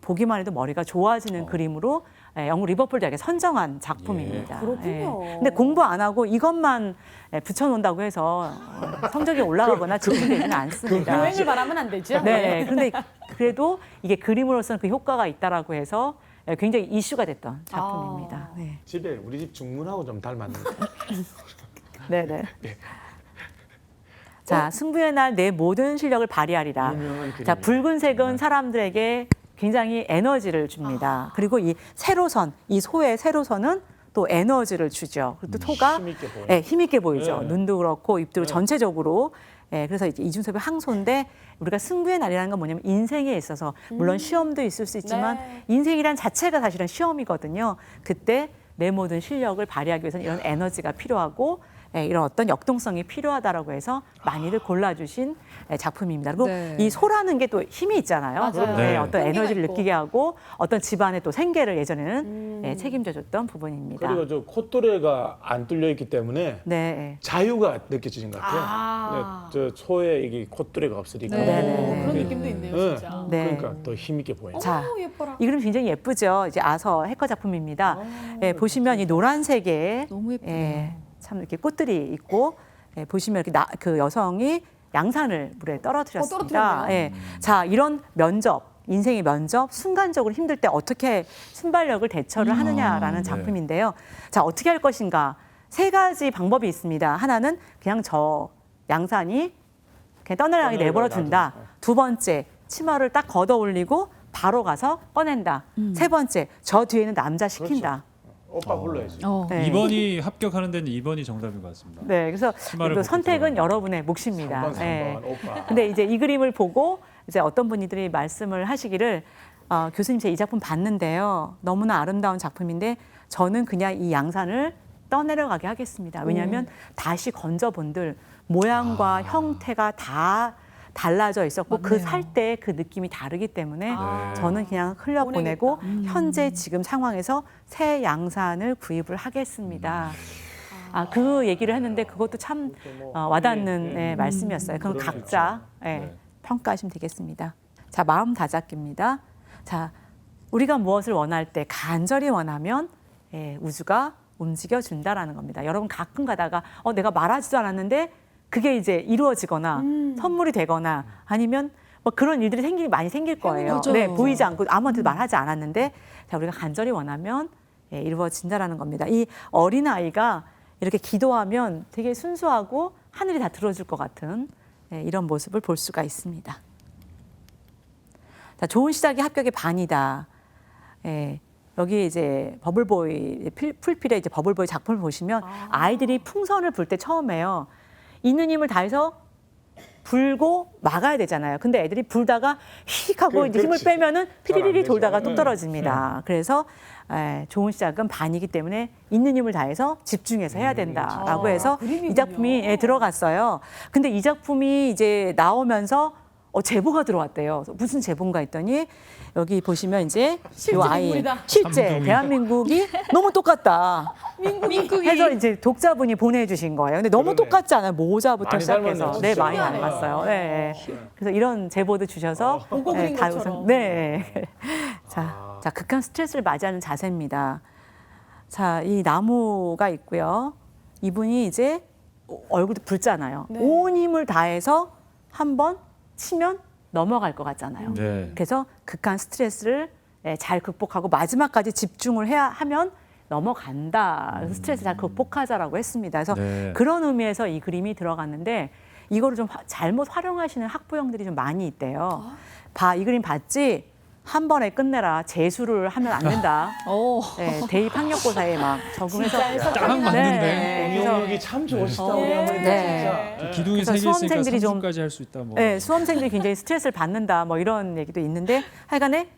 E: 보기만 해도 머리가 좋아지는 그림으로 영국 리버풀 대학에 선정한 작품입니다.
C: 그렇군요.
E: 근데 공부 안 하고 이것만 붙여놓는다고 해서 성적이 올라가거나 집중되지는 않습니다.
C: 유행을 바라면 안 되죠?
E: 네, 그런데 그래도 이게 그림으로서는 그 효과가 있다라고 해서 굉장히 이슈가 됐던 작품입니다. 네,
D: 집에 우리 집 중문하고 좀 닮았는데.
E: 네, 네. 자, 승부의 날 내 모든 실력을 발휘하리라.
D: 유명한
E: 자,
D: 그림이에요.
E: 붉은색은 사람들에게 굉장히 에너지를 줍니다. 그리고 이 세로선, 이 소의 세로선은 또 에너지를 주죠. 그리고 또 토가
D: 힘있게 보여요.
E: 힘있게 보이죠.
D: 네.
E: 눈도 그렇고 입도 전체적으로. 그래서 이제 이중섭의 항소인데 우리가 승부의 날이라는 건 뭐냐면 인생에 있어서 물론 시험도 있을 수 있지만
C: 네.
E: 인생이란 자체가 사실은 시험이거든요. 그때 내 모든 실력을 발휘하기 위해서는 이런 에너지가 필요하고 이런 어떤 역동성이 필요하다라고 해서 많이들 골라주신 작품입니다. 그리고
B: 네.
E: 이 소라는 게 또 힘이 있잖아요.
C: 맞아요.
A: 네.
E: 어떤
C: 흥미가
E: 에너지를
C: 있고.
E: 느끼게 하고 어떤 집안의 또 생계를 예전에는 책임져줬던 부분입니다.
D: 그리고 저 콧뚜레가 안 뚫려 있기 때문에
E: 네.
D: 자유가 느껴지는 것 같아요.
C: 아.
D: 네, 저 소에 이게 콧뚜레가 없으니까.
B: 네.
E: 네네.
C: 그런 느낌도 있네요,
D: 네.
C: 진짜.
E: 네.
D: 그러니까 더 힘있게 보여요.
E: 자,
C: 오, 예뻐라.
E: 이 그림 굉장히 예쁘죠. 이제 아서 해커 작품입니다. 보시면 이 노란색에
B: 너무 예쁘네요.
E: 참 이렇게 꽃들이 있고 보시면 이렇게 그 여성이 양산을 물에 떨어뜨렸습니다.
C: 떨어뜨렸네요.
E: 자, 이런 면접, 인생의 면접, 순간적으로 힘들 때 어떻게 순발력을 대처를 하느냐라는 작품인데요. 자, 어떻게 할 것인가? 세 가지 방법이 있습니다. 하나는 그냥 저 양산이 그냥 떠나려니 내버려 둔다. 두 번째, 치마를 딱 걷어 올리고 바로 가서 꺼낸다. 세 번째, 저 뒤에는 남자 시킨다.
D: 오빠 불러야지.
E: 네.
A: 2번이 합격하는 데는 2번이 정답인 것 같습니다.
E: 네, 그래서
A: 치마를
E: 또
A: 벗고
E: 선택은
A: 들어가는.
E: 여러분의 몫입니다.
D: 3번, 3번,
E: 네.
D: 오빠.
E: 근데 이제 이 그림을 보고 이제 어떤 분들이 말씀을 하시기를 교수님 제 이 작품 봤는데요. 너무나 아름다운 작품인데 저는 그냥 이 양산을 떠내려가게 하겠습니다. 왜냐하면 다시 건져본들 모양과 형태가 다 달라져 있었고 그
B: 맞네요.
E: 살 때 그 느낌이 다르기 때문에 저는 그냥 흘려보내고 현재 지금 상황에서 새 양산을 구입을 하겠습니다. 그 얘기를 했는데 그것도 참 와닿는 말씀이었어요. 그건 각자 평가하시면 되겠습니다. 자, 마음 다잡기입니다. 자, 우리가 무엇을 원할 때 간절히 원하면 우주가 움직여준다라는 겁니다. 여러분 가끔 가다가 내가 말하지도 않았는데 그게 이제 이루어지거나 선물이 되거나 아니면 뭐 그런 일들이 많이 생길 거예요.
B: 맞아요.
E: 네, 보이지 않고 아무한테도 말하지 않았는데 자, 우리가 간절히 원하면 이루어진다라는 겁니다. 이 어린아이가 이렇게 기도하면 되게 순수하고 하늘이 다 들어줄 것 같은 이런 모습을 볼 수가 있습니다. 자, 좋은 시작이 합격의 반이다. 여기 이제 버블보이 풀필의 이제 버블보이 작품을 보시면 아이들이 풍선을 불 때 처음에요. 있는 힘을 다해서 불고 막아야 되잖아요. 근데 애들이 불다가 휙 하고 이제 힘을
D: 그렇지.
E: 빼면은 피리리리
D: 잘안
E: 돌다가
D: 되죠.
E: 뚝 떨어집니다. 그래서 좋은 시작은 반이기 때문에 있는 힘을 다해서 집중해서 해야 된다라고 해서 이 작품이 들어갔어요. 근데 이 작품이 이제 나오면서 제보가 들어왔대요. 무슨 제보인가 했더니 여기 보시면 이제 이 아이
C: 인물이다.
E: 실제
A: 감동이.
E: 대한민국이 너무 똑같다.
B: 민국이
E: 해서 이제 독자분이 보내주신 거예요. 근데 너무
D: 그러네.
E: 똑같지 않아요. 모자부터
D: 많이
E: 시작해서
D: 닮았네요.
E: 네
D: 진짜.
E: 많이 닮았어요. 네. 그래서 이런 제보도 주셔서
C: 보고 그린
E: 다
C: 것처럼.
E: 네. 자, 극한 스트레스를 맞이하는 자세입니다. 자, 이 나무가 있고요. 이분이 이제 얼굴도 붉잖아요.
C: 네.
E: 온 힘을 다해서 한번 치면 넘어갈 것 같잖아요.
A: 네.
E: 그래서 극한 스트레스를 잘 극복하고 마지막까지 집중을 하면 넘어간다. 스트레스 잘 극복하자라고 했습니다. 그래서
A: 네.
E: 그런 의미에서 이 그림이 들어갔는데 이거를 좀 잘못 활용하시는 학부형들이 좀 많이 있대요. 이 그림 봤지? 한 번에 끝내라. 재수를 하면 안 된다. 대입 학력고사에 막 적응해서
A: 딱 맞는데.
E: 네, 그래서
D: 응용력이 참 좋으시다 우리 어머니
E: 네.
D: 진짜.
A: 기둥이
E: 그래서
A: 세 개 있으니까
E: 수험생들이 좀-
A: 3수까지 할 수 있다. 뭐.
E: 네, 수험생들이 굉장히 스트레스를 받는다. 뭐 이런 얘기도 있는데 하여간에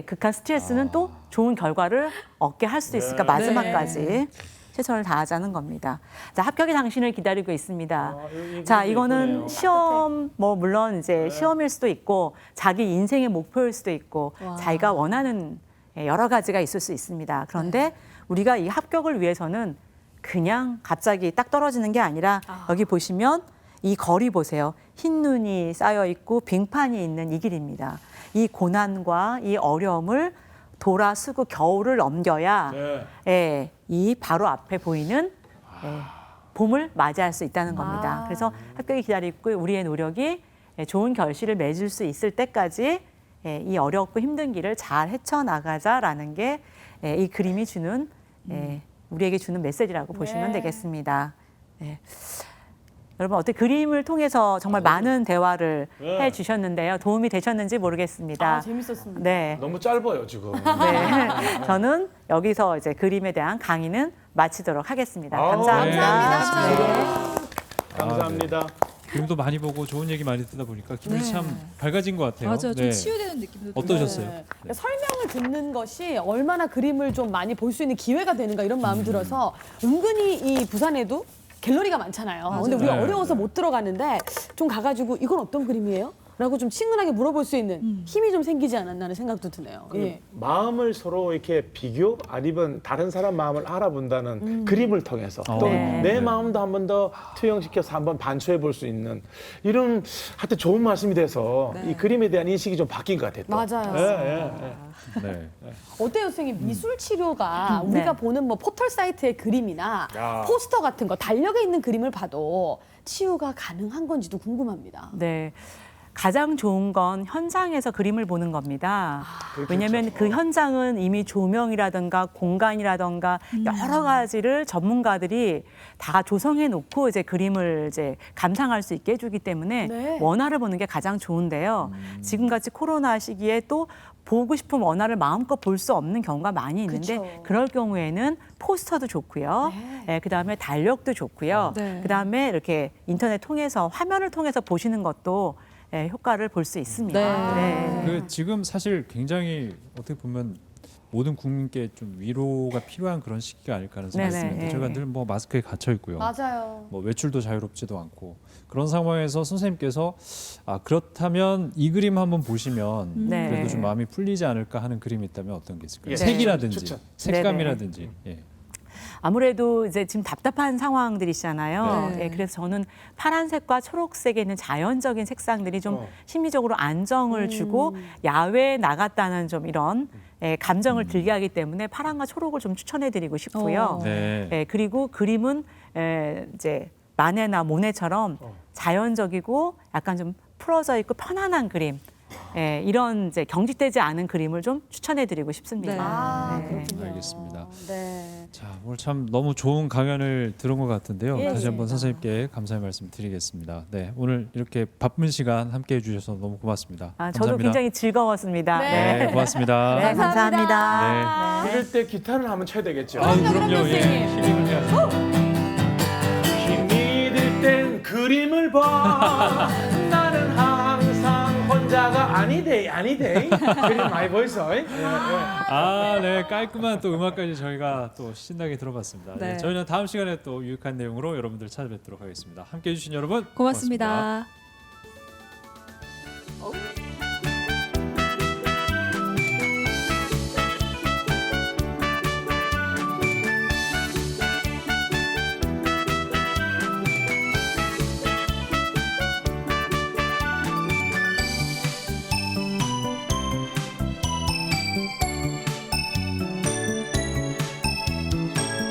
E: 극한 스트레스는 또 좋은 결과를 얻게 할 수도 있으니까 마지막까지 최선을 다하자는 겁니다. 자, 합격이 당신을 기다리고 있습니다. 자, 이거는
D: 이쁘네요.
E: 시험 물론 이제 시험일 수도 있고 자기 인생의 목표일 수도 있고 자기가 원하는 여러 가지가 있을 수 있습니다. 그런데 우리가 이 합격을 위해서는 그냥 갑자기 딱 떨어지는 게 아니라 여기 보시면 이 거리 보세요. 흰 눈이 쌓여 있고 빙판이 있는 이 길입니다. 이 고난과 이 어려움을 돌아서고 겨울을 넘겨야 이 바로 앞에 보이는 봄을 맞이할 수 있다는 겁니다. 그래서 합격이 기다리고 우리의 노력이 좋은 결실을 맺을 수 있을 때까지 이 어렵고 힘든 길을 잘 헤쳐나가자라는 게 이 그림이 주는 우리에게 주는 메시지라고 보시면 되겠습니다. 여러분 어떻게 그림을 통해서 정말 많은 대화를 해주셨는데요. 도움이 되셨는지 모르겠습니다.
C: 재밌었습니다.
E: 네.
D: 너무 짧아요 지금.
E: 네. 저는 여기서 이제 그림에 대한 강의는 마치도록 하겠습니다.
D: 아우,
E: 감사합니다.
A: 네.
D: 감사합니다.
A: 그림도 많이 보고 좋은 얘기 많이 듣다 보니까 기분이 참 밝아진 것 같아요.
B: 맞아요. 좀
A: 네.
B: 치유되는 느낌도
A: 어떠셨어요?
C: 네. 그러니까 설명을 듣는 것이 얼마나 그림을 좀 많이 볼 수 있는 기회가 되는가 이런 마음이 들어서 은근히 이 부산에도 갤러리가 많잖아요. 근데 우리가
A: 네.
C: 어려워서 못 들어가는데 좀 가가지고 이건 어떤 그림이에요? 라고 좀 친근하게 물어볼 수 있는 힘이 좀 생기지 않았나 하는 생각도 드네요. 예.
D: 마음을 서로 이렇게 비교 아니면 다른 사람 마음을 알아본다는 그림을 통해서 또
E: 네.
D: 내 마음도 한 번 더 투영시켜서 한번 반추해 볼 수 있는 이런 하여튼 좋은 말씀이 돼서 이 그림에 대한 인식이 좀 바뀐 것 같아요. 또.
C: 맞아요.
A: 네.
C: 어때요, 선생님? 미술 치료가 우리가
E: 네.
C: 보는 뭐 포털 사이트의 그림이나
D: 야.
C: 포스터 같은 거 달력에 있는 그림을 봐도 치유가 가능한 건지도 궁금합니다.
E: 네. 가장 좋은 건 현장에서 그림을 보는 겁니다. 왜냐하면 그 현장은 이미 조명이라든가 공간이라든가 여러 가지를 전문가들이 다 조성해 놓고 이제 그림을 이제 감상할 수 있게 해주기 때문에
C: 네.
E: 원화를 보는 게 가장 좋은데요. 지금같이 코로나 시기에 또 보고 싶은 원화를 마음껏 볼 수 없는 경우가 많이 있는데
C: 그쵸.
E: 그럴 경우에는 포스터도 좋고요. 그다음에 달력도 좋고요.
B: 네.
E: 그다음에 이렇게 인터넷 통해서 화면을 통해서 보시는 것도 효과를 볼 수 있습니다.
B: 네.
A: 그 지금 사실 굉장히 어떻게 보면 모든 국민께 좀 위로가 필요한 그런 시기가 아닐까 하는 생각이
E: 네네,
A: 듭니다.
E: 예,
A: 저희가
E: 예.
A: 늘 뭐 마스크에 갇혀 있고요.
C: 맞아요.
A: 뭐 외출도 자유롭지도 않고 그런 상황에서 선생님께서 그렇다면 이 그림 한번 보시면
E: 네.
A: 그래도 좀 마음이 풀리지 않을까 하는 그림이 있다면 어떤 게 있을까요?
D: 예.
A: 색이라든지
D: 추천.
A: 색감이라든지. 예.
E: 아무래도 이제 지금 답답한 상황들이시잖아요.
B: 네.
E: 예, 그래서 저는 파란색과 초록색에 있는 자연적인 색상들이 좀
D: 어.
E: 심리적으로 안정을 주고 야외에 나갔다는 좀 이런 감정을 들게 하기 때문에 파란과 초록을 좀 추천해드리고 싶고요.
B: 어.
A: 네.
E: 예, 그리고 그림은 이제 마네나 모네처럼 자연적이고 약간 좀 풀어져 있고 편안한 그림. 예, 이런 이제 경직되지 않은 그림을 좀 추천해드리고 싶습니다.
B: 네.
C: 아,
E: 네.
C: 그렇군요.
A: 알겠습니다.
C: 네.
A: 자, 오늘 참 너무 좋은 강연을 들은 것 같은데요.
C: 예,
A: 다시 한번
C: 예.
A: 선생님께 감사의 말씀 드리겠습니다. 네, 오늘 이렇게 바쁜 시간 함께 해주셔서 너무 고맙습니다.
E: 저도
A: 감사합니다.
E: 굉장히 즐거웠습니다.
C: 네.
A: 네, 고맙습니다.
E: 네, 감사합니다.
D: 이럴 때 기타를 한번 쳐야 되겠죠.
A: 아유, 그럼요. 예,
C: 교수님.
A: 힐링을 해야죠.
D: 힘이 들 땐 그림을 봐. 나는 항상 혼자가 아니데. 그림 많이 보이소. 예, 예.
A: 네, 깔끔한 또 음악까지 저희가 또 신나게 들어봤습니다.
B: 네.
A: 저희는 다음 시간에 또 유익한 내용으로 여러분들 찾아뵙도록 하겠습니다. 함께해 주신 여러분
B: 고맙습니다.
A: 고맙습니다.